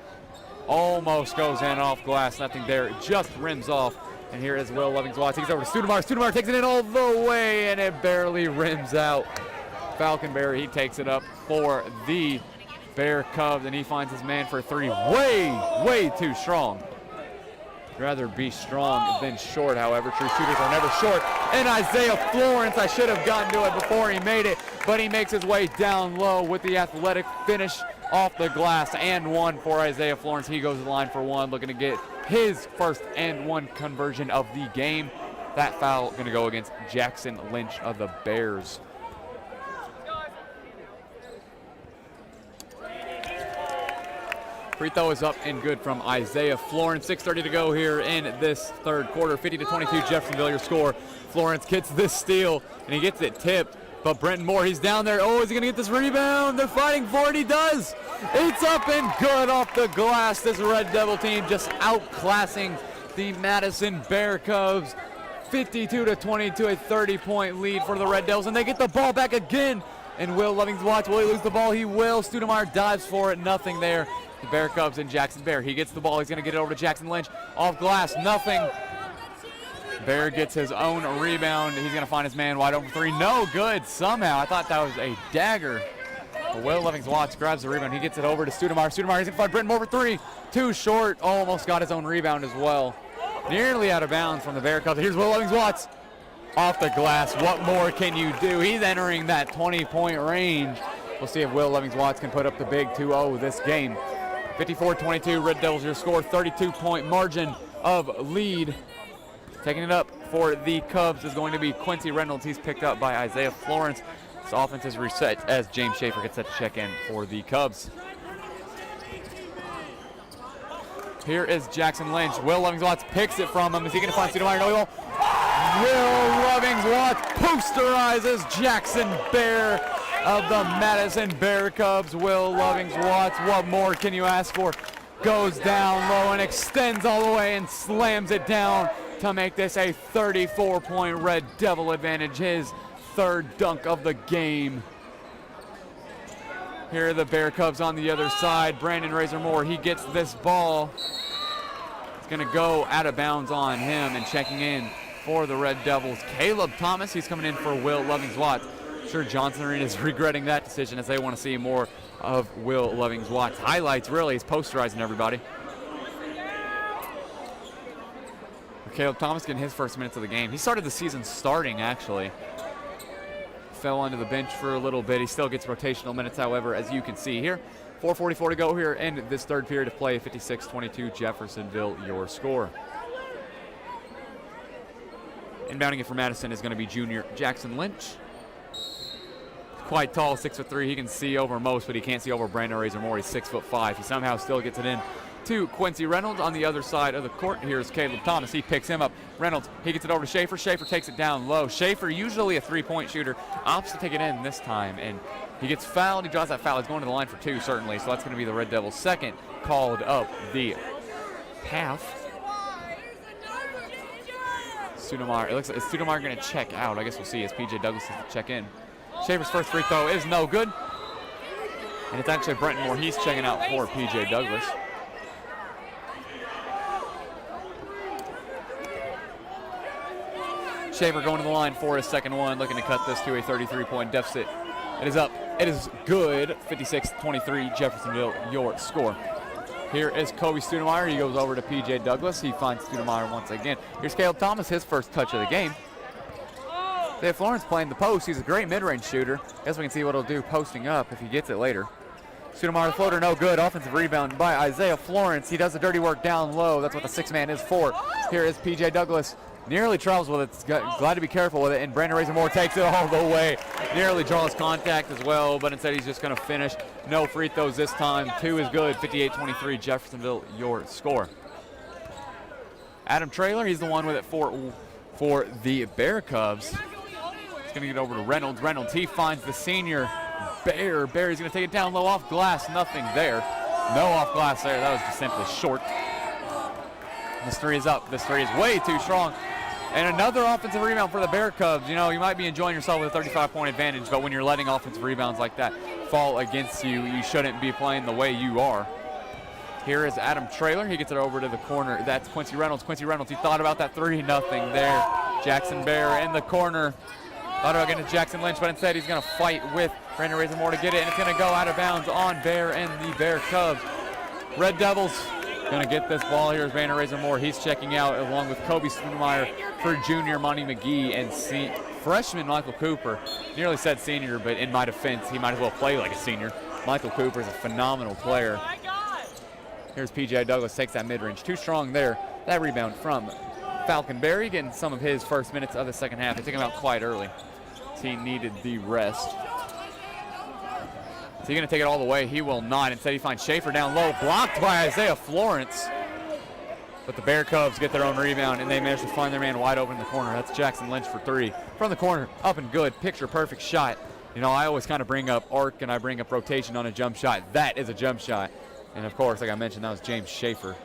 Almost goes in off glass. Nothing there. It just rims off. And here is Will Lovings-Watts. Takes over to Studemeyer. Studemeyer takes it in all the way, and it barely rims out. Falconberry, he takes it up for the Bear Cubs, and he finds his man for three. Way too strong. Rather be strong than short, however. True shooters are never short. And Isaiah Florence, I should have gotten to it before he made it, but he makes his way down low with the athletic finish off the glass. And one for Isaiah Florence. He goes to the line for one, looking to get his first and one conversion of the game. That foul going to go against Jackson Lynch of the Bears. Free throw is up and good from Isaiah Florence. 6:30 to go here in this third quarter. 50-22, Jeffersonville your score. Florence gets this steal, and he gets it tipped. But Brenton Moore, he's down there. Oh, is he going to get this rebound? They're fighting for it. He does. It's up and good off the glass. This Red Devil team just outclassing the Madison Bear Cubs. 52-22, a 30-point lead for the Red Devils. And they get the ball back again. And Will Lovings-Watts, will he lose the ball? He will. Studemeyer dives for it. Nothing there. The Bear Cubs and Jackson Bear. He gets the ball. He's going to get it over to Jackson Lynch. Off glass. Nothing. Bear gets his own rebound. He's going to find his man wide open three. No good somehow. I thought that was a dagger. But Will Lovings-Watts grabs the rebound. He gets it over to Studemeyer. Studemeyer, he's going to find Brenton Moore for three. Too short. Almost got his own rebound as well. Nearly out of bounds from the Bear Cubs. Here's Will Lovings-Watts. Off the glass. What more can you do? He's entering that 20-point range. We'll see if Will Lovings-Watts can put up the big 2-0 this game. 54-22, Red Devils your score. 32-point margin of lead. Taking it up for the Cubs is going to be Quincy Reynolds. He's picked up by Isaiah Florence. This offense is reset as James Schaefer gets set to check in for the Cubs. Here is Jackson Lynch. Will Lovings-Watts picks it from him. Is he going to find Studemeyer? No, he won't. Will Lovings-Watts posterizes Jackson Bear of the Madison Bear Cubs. Will Lovings-Watts, what more can you ask for? Goes down low and extends all the way and slams it down to make this a 34-point Red Devil advantage. His third dunk of the game. Here are the Bear Cubs on the other side. Brandon Razor Moore, he gets this ball. It's going to go out of bounds on him, and checking in for the Red Devils, Caleb Thomas. He's coming in for Will Lovings-Watts. I'm sure Johnson Arena is regretting that decision as they want to see more of Will Lovings-Watts. Highlights, really, he's posterizing everybody. Caleb Thomas getting his first minutes of the game. He started the season starting, actually. Fell onto the bench for a little bit. He still gets rotational minutes, however, as you can see here. 4:44 to go here in this third period of play. 56-22 Jeffersonville, your score. Inbounding it for Madison is going to be junior Jackson Lynch. Quite tall, 6'3". He can see over most, but he can't see over Brandon Razor-Moore. He's 6'5". He somehow still gets it in to Quincy Reynolds on the other side of the court. Here's Caleb Thomas. He picks him up. Reynolds, he gets it over to Schaefer. Schaefer takes it down low. Schaefer, usually a three-point shooter, opts to take it in this time, and he gets fouled. He draws that foul. He's going to the line for 2, certainly, so that's going to be the Red Devils' second called up the half. Studemeyer, it looks like Studemeyer going to check out. I guess we'll see as P.J. Douglas has to check in. Schaefer's first free throw is no good. And it's actually Brenton Moore. He's checking out for P.J. Douglas. Schaefer going to the line for his second one, looking to cut this to a 33-point deficit. It is up. It is good. 56-23 Jeffersonville, your score. Here is Kobe Studemeyer. He goes over to P.J. Douglas. He finds Studemeyer once again. Here's Caleb Thomas, his first touch of the game. They have Florence playing the post. He's a great mid-range shooter. Guess we can see what he'll do posting up if he gets it later. Studemeyer, the floater, no good. Offensive rebound by Isaiah Florence. He does the dirty work down low. That's what the 6-man is for. Here is P.J. Douglas. Nearly travels with it. Glad to be careful with it. And Brandon Razor-Moore takes it all the way. Nearly draws contact as well, but instead he's just going to finish. No free throws this time. 2 is good. 58-23 Jeffersonville, your score. Adam Traylor, he's the one with it for the Bear Cubs. He's going to get over to Reynolds. Reynolds, he finds the senior Bear. He's going to take it down low off glass. Nothing there. No off glass there. That was just simply short. This 3 is up. This 3 is way too strong. And another offensive rebound for the Bear Cubs. You know, you might be enjoying yourself with a 35-point advantage, but when you're letting offensive rebounds like that fall against you, you shouldn't be playing the way you are. Here is Adam Traylor. He gets it over to the corner. That's Quincy Reynolds. Quincy Reynolds, he thought about that 3. Nothing there. Jackson Bear in the corner. Thought about getting to Jackson Lynch, but instead he's going to fight with Brandon Razor-Moore to get it, and it's going to go out of bounds on Bear and the Bear Cubs. Red Devils going to get this ball. Here's Brandon Razor-Moore. He's checking out along with Kobe Studemeyer for junior Monty McGee and freshman Michael Cooper. Nearly said senior, but in my defense, he might as well play like a senior. Michael Cooper is a phenomenal player. Here's P.J. Douglas, takes that mid-range. Too strong there. That rebound from Falcon Berry, getting some of his first minutes of the second half. They took him out quite early. He needed the rest. Is he going to take it all the way? He will not. Instead, he finds Schaefer down low, blocked by Isaiah Florence. But the Bear Cubs get their own rebound, and they manage to find their man wide open in the corner. That's Jackson Lynch for 3. From the corner, up and good, picture-perfect shot. You know, I always kind of bring up arc and I bring up rotation on a jump shot. That is a jump shot. And, of course, like I mentioned, that was James Schaefer.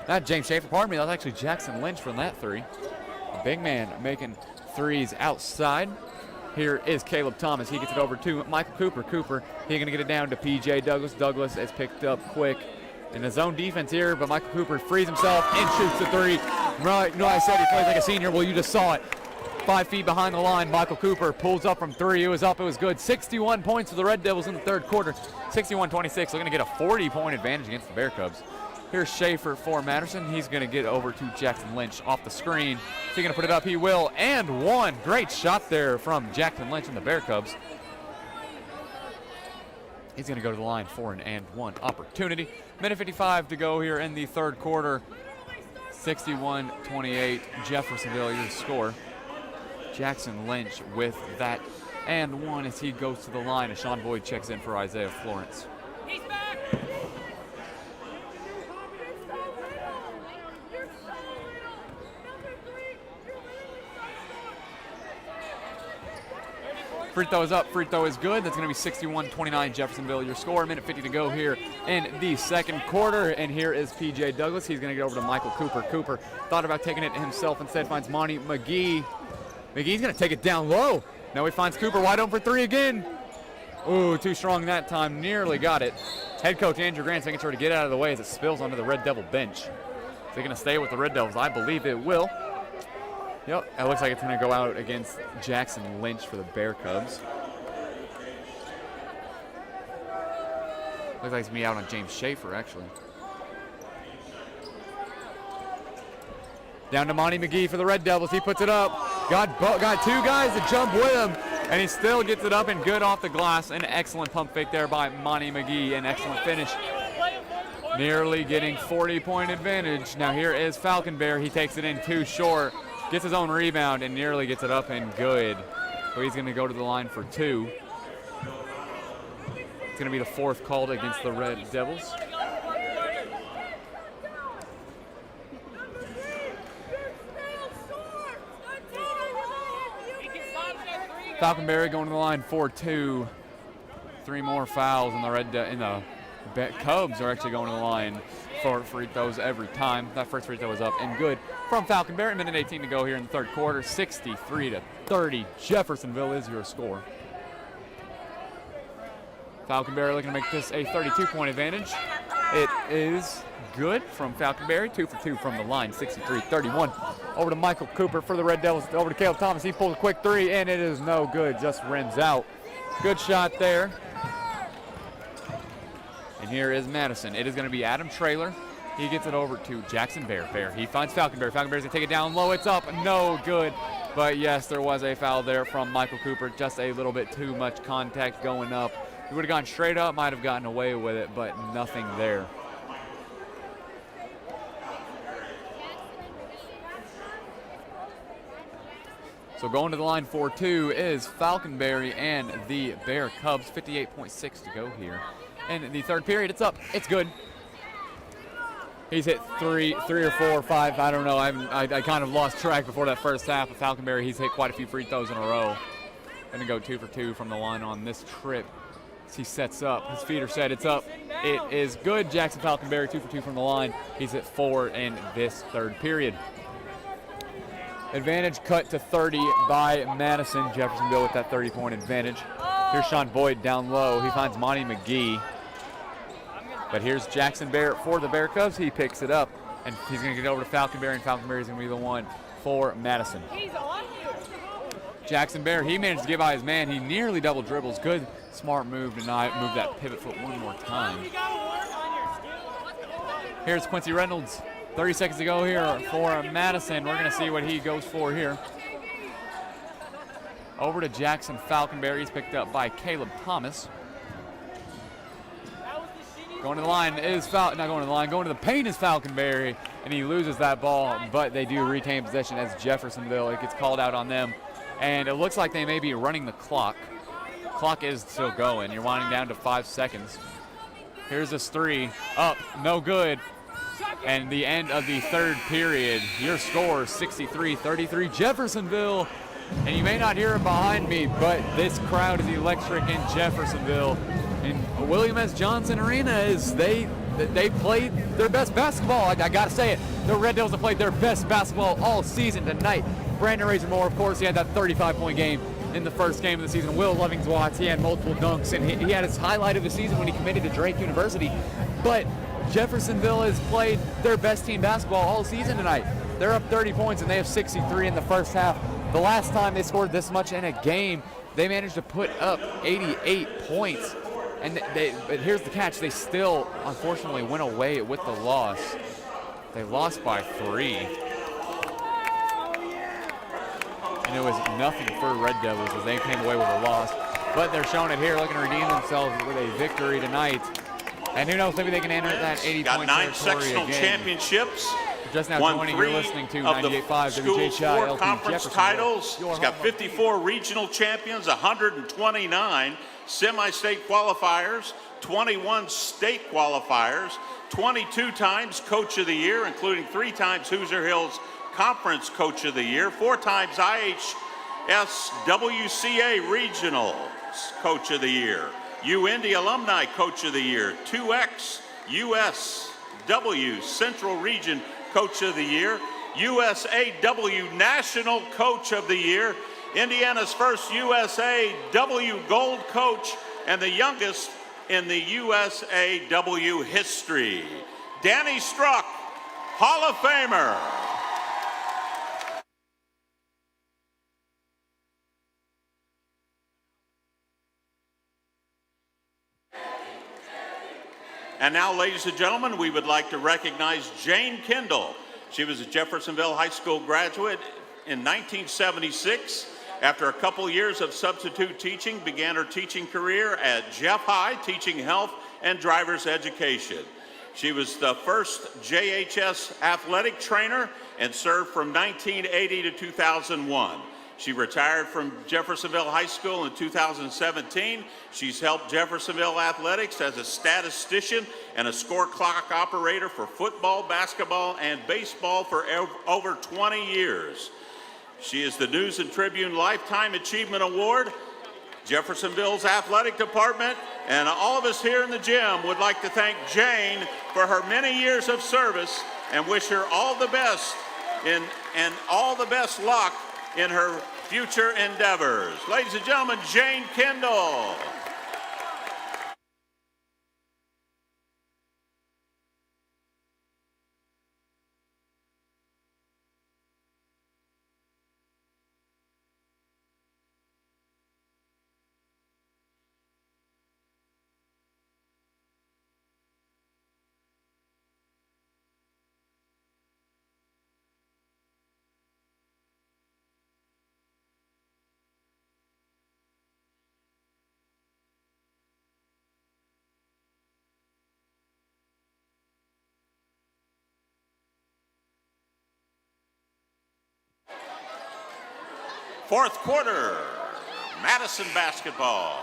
Not James Schaefer, pardon me. That was actually Jackson Lynch from that 3. A big man making 3s outside. Here is Caleb Thomas. He gets it over to Michael Cooper. Cooper, he's going to get it down to P.J. Douglas. Douglas is picked up quick in his own defense here, but Michael Cooper frees himself and shoots the 3. Right, no, I said he plays like a senior. Well, you just saw it. 5 feet behind the line, Michael Cooper pulls up from 3. It was up, it was good. 61 points for the Red Devils in the third quarter. 61-26, looking to get a 40-point advantage against the Bear Cubs. Here's Schaefer for Madison. He's going to get over to Jackson Lynch off the screen. Is he going to put it up? He will. And 1. Great shot there from Jackson Lynch and the Bear Cubs. He's going to go to the line for an and 1 opportunity. Minute 55 to go here in the third quarter. 61-28 Jeffersonville, your score. Jackson Lynch with that and 1 as he goes to the line as Sean Boyd checks in for Isaiah Florence. He's back. Free throw is up, free throw is good. That's going to be 61-29 Jeffersonville, your score. Minute 50 to go here in the second quarter. And here is P.J. Douglas. He's going to get over to Michael Cooper. Cooper thought about taking it himself, instead finds Monty McGee. McGee's going to take it down low. Now he finds Cooper wide open for 3 again. Ooh, too strong that time. Nearly got it. Head coach Andrew Grant's making sure to get out of the way as it spills onto the Red Devil bench. Is it going to stay with the Red Devils? I believe it will. Yep, it looks like it's going to go out against Jackson Lynch for the Bear Cubs. Looks like it's going to be out on James Schaefer, actually. Down to Monty McGee for the Red Devils. He puts it up. Got 2 guys to jump with him. And he still gets it up and good off the glass. An excellent pump fake there by Monty McGee. An excellent finish. Nearly getting 40-point advantage. Now here is Falconberry. He takes it in too short. Gets his own rebound and nearly gets it up and good. So he's going to go to the line for 2. It's going to be the 4th called against the Red Devils. Falconberry going to the line for 2. 3 more fouls, and the Cubs are actually going to the line for free throws every time. That first free throw was up and good from Falconberry. Minute 18 to go here in the 3rd quarter. 63-30. Jeffersonville is your score. Falconberry looking to make this a 32-point advantage. It is good from Falconberry. 2 for 2 from the line. 63-31. Over to Michael Cooper for the Red Devils. Over to Caleb Thomas. He pulls a quick 3, and it is no good. Just rims out. Good shot there. And here is Madison. It is going to be Adam Traylor. He gets it over to Jackson Bear. He finds Falconberry. Falconberry's going to take it down low. It's up. No good. But yes, there was a foul there from Michael Cooper. Just a little bit too much contact going up. He would have gone straight up, might have gotten away with it, but nothing there. So going to the line for 2 is Falconberry and the Bear Cubs. 58.6 to go here. And the 3rd period, it's up. It's good. He's hit three or 4 or 5. I don't know. I kind of lost track before that first half of Falconberry. He's hit quite a few free throws in a row. Going to go 2 for 2 from the line on this trip. As he sets up. His feet are set. It's up. It is good. Jackson Falconberry 2 for 2 from the line. He's hit 4 in this 3rd period. Advantage cut to 30 by Madison. Jeffersonville with that 30-point advantage. Here's Sean Boyd down low. He finds Monty McGee. But here's Jackson Barrett for the Bear Cubs. He picks it up, and he's going to get over to Falconberry, and Falconberry's going to be the one for Madison. Jackson Barrett, he managed to give out his man. He nearly double dribbles. Good, smart move tonight. Move that pivot foot one more time. Here's Quincy Reynolds. 30 seconds to go here for Madison. We're going to see what he goes for here. Over to Jackson Falconberry. He's picked up by Caleb Thomas. Going to the line is not going to the line. Going to the paint is Falconberry, and he loses that ball, but they do retain possession as Jeffersonville. It gets called out on them, and it looks like they may be running the clock. Clock is still going. You're winding down to 5 seconds. Here's this 3. Up. No good. And the end of the 3rd period. Your score, 63-33 Jeffersonville. And you may not hear it behind me, but this crowd is electric in Jeffersonville. And William S. Johnson Arena they played their best basketball. I got to say it. The Red Devils have played their best basketball all season tonight. Brandon Razor-Moore, of course, he had that 35-point game in the first game of the season. Will Lovings-Watts, he had multiple dunks, and he had his highlight of the season when he committed to Drake University. But Jeffersonville has played their best team basketball all season tonight. They're up 30 points, and they have 63 in the first half. The last time they scored this much in a game, they managed to put up 88 points. And but here's the catch. They still, unfortunately, went away with the loss. They lost by 3. And it was nothing for Red Devils as they came away with a loss. But they're showing it here, looking to redeem themselves with a victory tonight. And who knows, maybe they can enter that 80-point got 9 territory sectional again. Championships. Just now won joining, 3 you're listening to of the 98.5 school's WJHI 4 LP conference Jeffersonville. titles. He's got 54 regional champions, 129 semi-state qualifiers, 21 state qualifiers, 22 times Coach of the Year, including 3 times Hoosier Hills Conference Coach of the Year, 4 times IHS WCA Regionals Coach of the Year, UIndy Alumni Coach of the Year, 2X USW Central Region Coach of the Year, USAW National Coach of the Year, Indiana's first USAW Gold Coach, and the youngest in the USAW history. Danny Struck, Hall of Famer. And now, ladies and gentlemen, we would like to recognize Jane Kendall. She was a Jeffersonville High School graduate in 1976 After a couple years of substitute teaching, began her teaching career at Jeff High, teaching health and driver's education. She was the first JHS athletic trainer and served from 1980 to 2001. She retired from Jeffersonville High School in 2017. She's helped Jeffersonville athletics as a statistician and a score clock operator for football, basketball, and baseball for over 20 years. She is the News and Tribune Lifetime Achievement Award. Jeffersonville's athletic department and all of us here in the gym would like to thank Jane for her many years of service and wish her all the best and all the best luck in her future endeavors. Ladies and gentlemen, Jane Kendall. Fourth quarter, Madison basketball.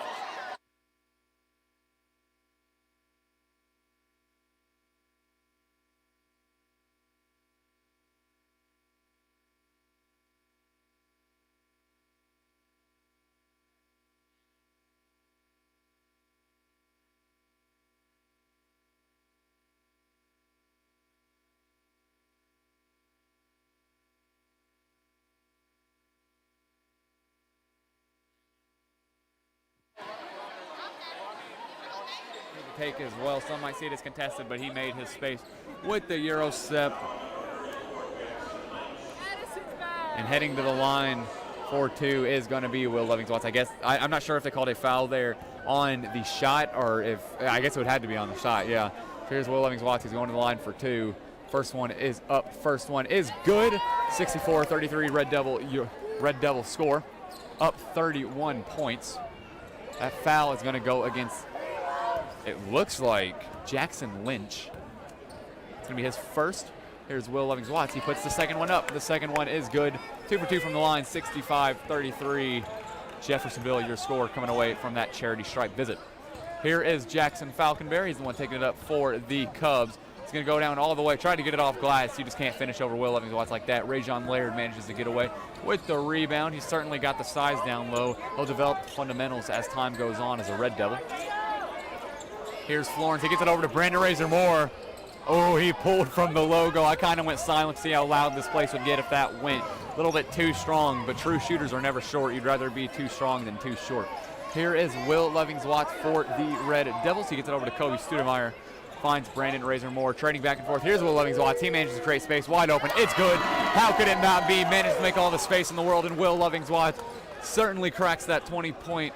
Take as well. Some might see it as contested, but he made his space with the Euro step. And heading to the line for two is going to be Will Lovings-Watts. I guess I'm not sure if they called a foul there on the shot, or if I guess it would have to be on the shot. Yeah. Here's Will Lovings-Watts. He's going to the line for two. First one is up. First one is good. 64-33 Red Devil score. Up 31 points. That foul is going to go against, it looks like, Jackson Lynch. It's going to be his first. Here's Will Lovings-Watts. He puts the second one up. The second one is good. 2 for 2 from the line, 65-33. Jeffersonville, your score coming away from that charity stripe visit. Here is Jackson Falconberry. He's the one taking it up for the Cubs. He's going to go down all the way, trying to get it off glass. You just can't finish over Will Lovings-Watts like that. Rajon Laird manages to get away with the rebound. He's certainly got the size down low. He'll develop fundamentals as time goes on as a Red Devil. Here's Florence. He gets it over to Brandon Razor Moore. Oh, he pulled from the logo. I kind of went silent to see how loud this place would get if that went a little bit too strong, but true shooters are never short. You'd rather be too strong than too short. Here is Will Lovings-Watts for the Red Devils. He gets it over to Kobe Studemeyer. Finds Brandon Razor Moore, trading back and forth. Here's Will Lovings-Watts. He manages to create space, wide open. It's good. How could it not be? Managed to make all the space in the world, and Will Lovings-Watts certainly cracks that 20-point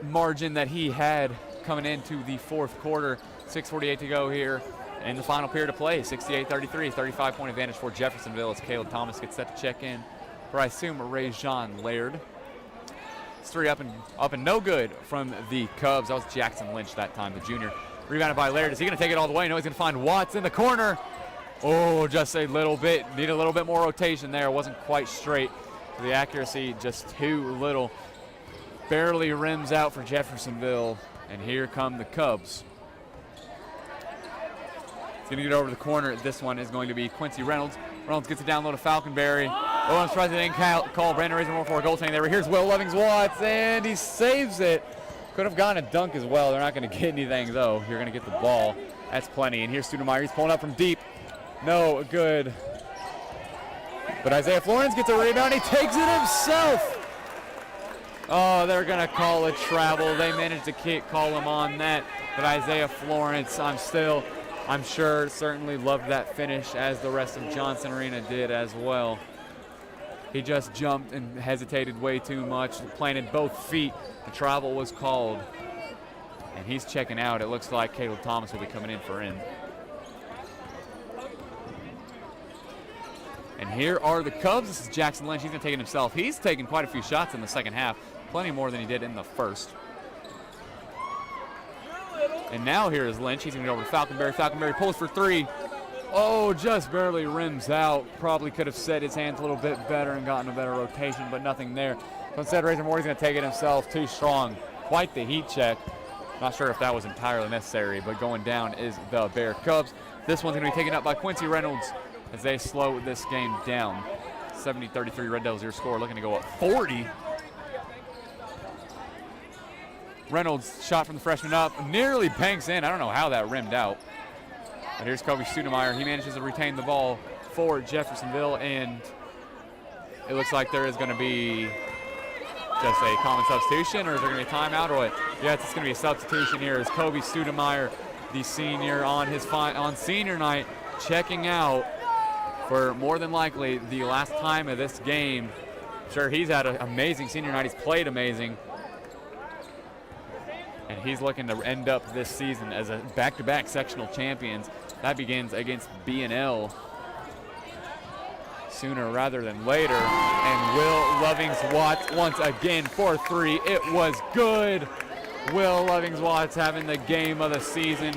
margin that he had coming into the fourth quarter. 6:48 to go here in the final period of play. 68-33, 35-point advantage for Jeffersonville as Caleb Thomas gets set to check in for, I assume, Rajon Laird. It's three up and no good from the Cubs. That was Jackson Lynch that time, the junior. Rebounded by Laird. Is he going to take it all the way? No, he's going to find Watts in the corner. Oh, just a little bit. Need a little bit more rotation there. Wasn't quite straight. The accuracy just too little. Barely rims out for Jeffersonville. And here come the Cubs. He's going to get over to the corner. This one is going to be Quincy Reynolds. Reynolds gets it down low to Falconberry. Oh, I'm surprised they didn't call Brandon Razor Moore for a goaltending there. Here's Will Lovings-Watts, and he saves it. Could have gone a dunk as well. They're not going to get anything, though. You're going to get the ball. That's plenty. And here's Studemeyer. He's pulling up from deep. No good. But Isaiah Florence gets a rebound. He takes it himself. Oh, they're going to call a travel. They managed to call him on that. But Isaiah Florence, I'm sure, certainly loved that finish, as the rest of Johnson Arena did as well. He just jumped and hesitated way too much, planted both feet. The travel was called, and he's checking out. It looks like Caleb Thomas will be coming in for him. And here are the Cubs. This is Jackson Lynch. He's going to take it himself. He's taken quite a few shots in the second half, plenty more than he did in the first. And now here is Lynch. He's going to go over to Falconberry. Falconberry pulls for three. Oh, just barely rims out. Probably could have set his hands a little bit better and gotten a better rotation, but nothing there. So instead, Razor Moore is going to take it himself. Too strong. Quite the heat check. Not sure if that was entirely necessary, but going down is the Bear Cubs. This one's going to be taken up by Quincy Reynolds as they slow this game down. 70-33 Red Devils your score, looking to go up 40. Reynolds shot from the freshman up, nearly banks in. I don't know how that rimmed out. But here's Kobe Studemeyer. He manages to retain the ball for Jeffersonville, and it looks like there is going to be just a common substitution, or is there going to be a timeout, or what? Yeah, it's going to be a substitution here as Kobe Studemeyer, the senior on senior night, checking out for more than likely the last time of this game. Sure, he's had an amazing senior night. He's played amazing. And he's looking to end up this season as a back-to-back sectional champions. That begins against B&L sooner rather than later. And Will Lovings-Watts once again for three. It was good. Will Lovings-Watts having the game of the season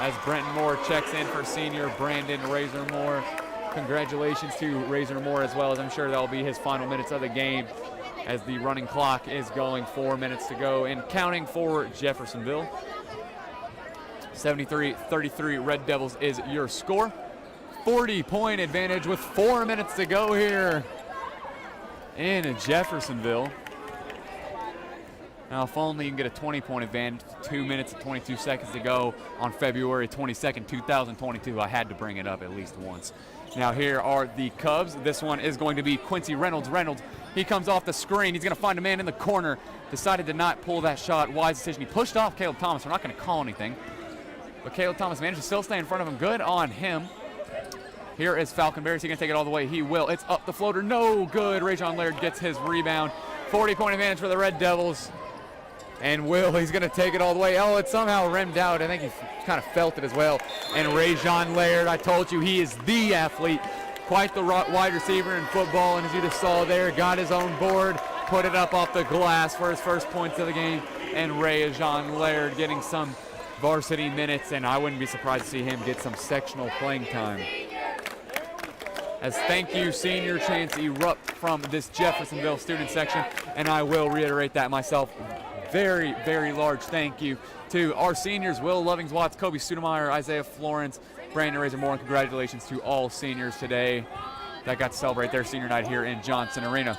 as Brenton Moore checks in for senior Brandon Razor Moore. Congratulations to Razor Moore, as well as I'm sure that will be his final minutes of the game as the running clock is going. 4 minutes to go and counting for Jeffersonville. 73-33 Red Devils is your score. 40-point advantage with 4 minutes to go here in Jeffersonville. Now, if only you can get a 20-point advantage, 2 minutes and 22 seconds to go on February 22nd, 2022. I had to bring it up at least once. Now, here are the Cubs. This one is going to be Quincy Reynolds. Reynolds, he comes off the screen. He's going to find a man in the corner. Decided to not pull that shot. Wise decision. He pushed off Caleb Thomas. We're not going to call anything. But Caleb Thomas managed to still stay in front of him. Good on him. Here is Falconberry. Is he going to take it all the way? He will. It's up the floater. No good. Rajon Laird gets his rebound. 40-point advantage for the Red Devils. And Will, he's going to take it all the way. Oh, it somehow rimmed out. I think he kind of felt it as well. And Rajon Laird, I told you, he is the athlete. Quite the wide receiver in football. And as you just saw there, got his own board, put it up off the glass for his first points of the game. And Rajon Laird getting some varsity minutes. And I wouldn't be surprised to see him get some sectional playing time. As thank you, senior chants erupt from this Jeffersonville student section. And I will reiterate that myself. Very, very large thank you to our seniors, Will Lovings-Watts, Kobe Studemeyer, Isaiah Florence, Brandon Razor Moore, and congratulations to all seniors today that got to celebrate their senior night here in Johnson Arena.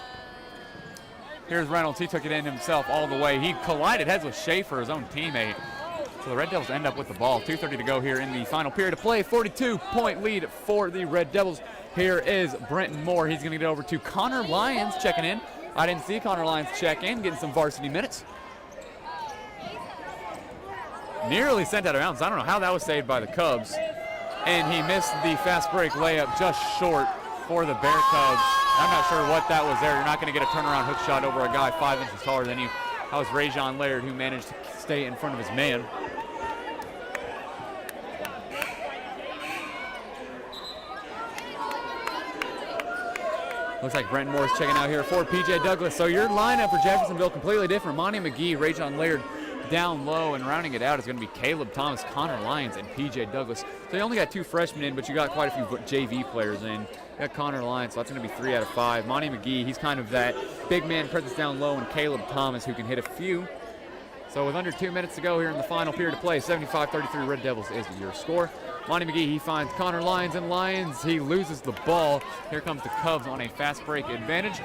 Here's Reynolds. He took it in himself all the way. He collided heads with Schaefer, his own teammate. So the Red Devils end up with the ball. 2:30 to go here in the final period of play. 42-point lead for the Red Devils. Here is Brenton Moore. He's going to get over to Connor Lyons checking in. I didn't see Connor Lyons check in, getting some varsity minutes. Nearly sent out of bounds. I don't know how that was saved by the Cubs. And he missed the fast break layup just short for the Bear Cubs. I'm not sure what that was there. You're not going to get a turnaround hook shot over a guy 5 inches taller than you. That was Rajon Laird who managed to stay in front of his man. Looks like Brenton Moore's checking out here for P.J. Douglas. So your lineup for Jeffersonville completely different. Monty McGee, Rajon Laird down low, and rounding it out is going to be Caleb Thomas, Connor Lyons, and P.J. Douglas. So you only got 2 freshmen in, but you got quite a few JV players in. You got Connor Lyons, so that's going to be 3 out of 5. Monty McGee, he's kind of that big man presence down low, and Caleb Thomas who can hit a few. So with under 2 minutes to go here in the final period of play, 75-33 Red Devils is your score. Monty McGee, he finds Connor Lyons, and Lyons, he loses the ball. Here comes the Cubs on a fast break advantage.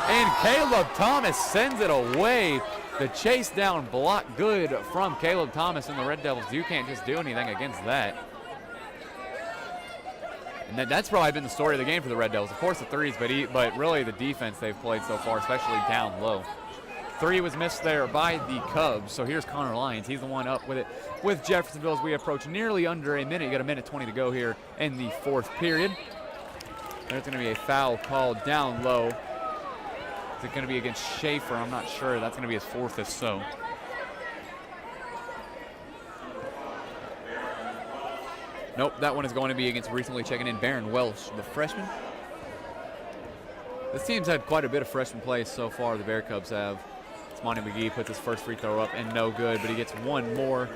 And Caleb Thomas sends it away. The chase down block good from Caleb Thomas and the Red Devils. You can't just do anything against that. And that's probably been the story of the game for the Red Devils. Of course the threes, but really the defense they've played so far, especially down low. 3 was missed there by the Cubs. So here's Connor Lyons. He's the one up with it with Jeffersonville as we approach nearly under a minute. You got a minute 20 to go here in the 4th period. There's going to be a foul called down low. Is it going to be against Schaefer? I'm not sure. That's going to be his 4th if so. Nope, that one is going to be against recently checking in Baron Welsh, the freshman. This team's had quite a bit of freshman play so far, the Bear Cubs have. Monty McGee puts his first free throw up and no good, but he gets one more.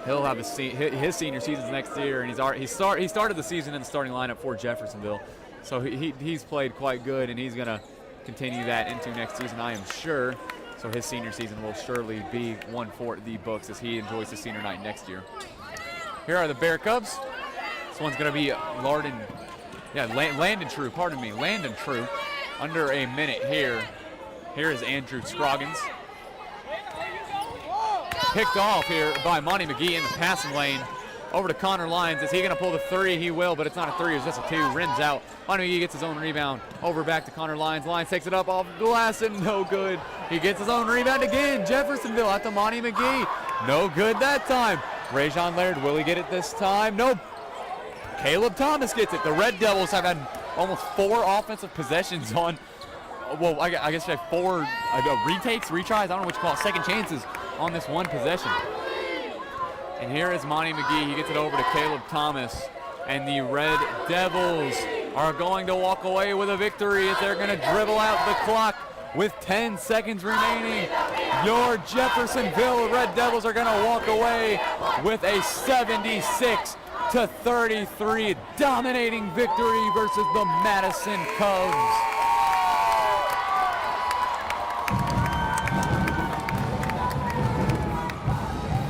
He'll have his senior seasons next year, and he started the season in the starting lineup for Jeffersonville, so he's played quite good, and he's going to continue that into next season, I am sure. So his senior season will surely be one for the books as he enjoys his senior night next year. Here are the Bear Cubs. This one's going to be Landon True, under a minute here. Here is Andrew Scroggins. Picked off here by Monty McGee in the passing lane. Over to Connor Lyons. Is he going to pull the three? He will, but it's not a three. It's just a two. Rims out. Monty McGee gets his own rebound. Over back to Connor Lyons. Lyons takes it up off glass and no good. He gets his own rebound again. Jeffersonville at the Monty McGee. No good that time. Rajon Laird, will he get it this time? Nope. Caleb Thomas gets it. The Red Devils have had almost 4 offensive possessions on, well, I guess they have 4 retakes, retries, I don't know what you call it, second chances on this one possession. And here is Monty McGee. He gets it over to Caleb Thomas. And the Red Devils are going to walk away with a victory as they're going to dribble out the clock with 10 seconds remaining. Your Jeffersonville Red Devils are going to walk away with a 76-33 dominating victory versus the Madison Cubs.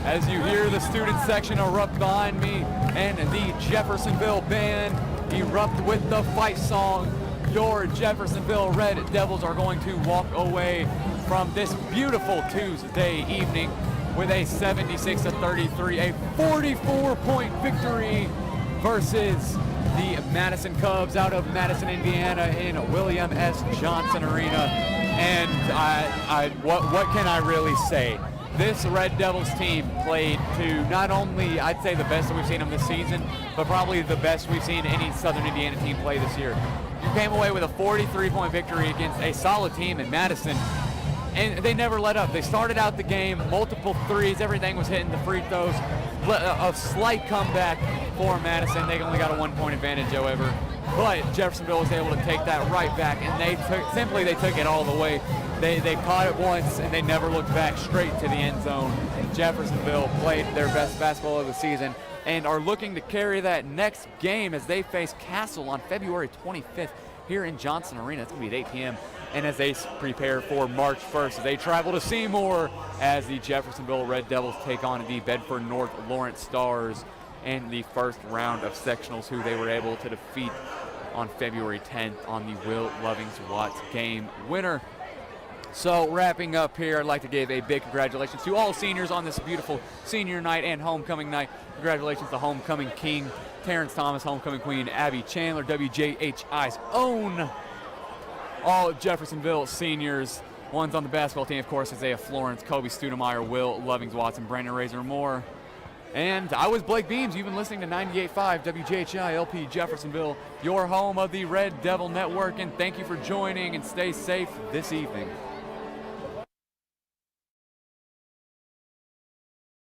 As you hear the student section erupt behind me and the Jeffersonville band erupt with the fight song, your Jeffersonville Red Devils are going to walk away from this beautiful Tuesday evening with a 76-33, a 44-point victory versus the Madison Cubs out of Madison, Indiana in William S. Johnson Arena. And what can I really say? This Red Devils team played to not only, I'd say, the best that we've seen them this season, but probably the best we've seen any Southern Indiana team play this year. You came away with a 43-point victory against a solid team in Madison, and they never let up. They started out the game, multiple threes, everything was hitting the free throws. A slight comeback for Madison. They only got a 1-point advantage, however. But Jeffersonville was able to take that right back, and they took it all the way. They caught it once, and they never looked back, straight to the end zone. Jeffersonville played their best basketball of the season and are looking to carry that next game as they face Castle on February 25th here in Johnson Arena. It's going to be at 8 p.m. And as they prepare for March 1st, they travel to Seymour as the Jeffersonville Red Devils take on the Bedford North Lawrence Stars in the first round of sectionals, who they were able to defeat on February 10th on the Will Lovings-Watts game winner. So wrapping up here, I'd like to give a big congratulations to all seniors on this beautiful senior night and homecoming night. Congratulations to homecoming king Terrence Thomas, homecoming queen Abby Chandler, WJHI's own. All Jeffersonville seniors. Ones on the basketball team, of course, Isaiah Florence, Kobe Studemeyer, Will Lovings-Watts, and Brandon Razor Moore. And I was Blake Beams. You've been listening to 98.5 WJHI LP Jeffersonville, your home of the Red Devil Network. And thank you for joining, and stay safe this evening.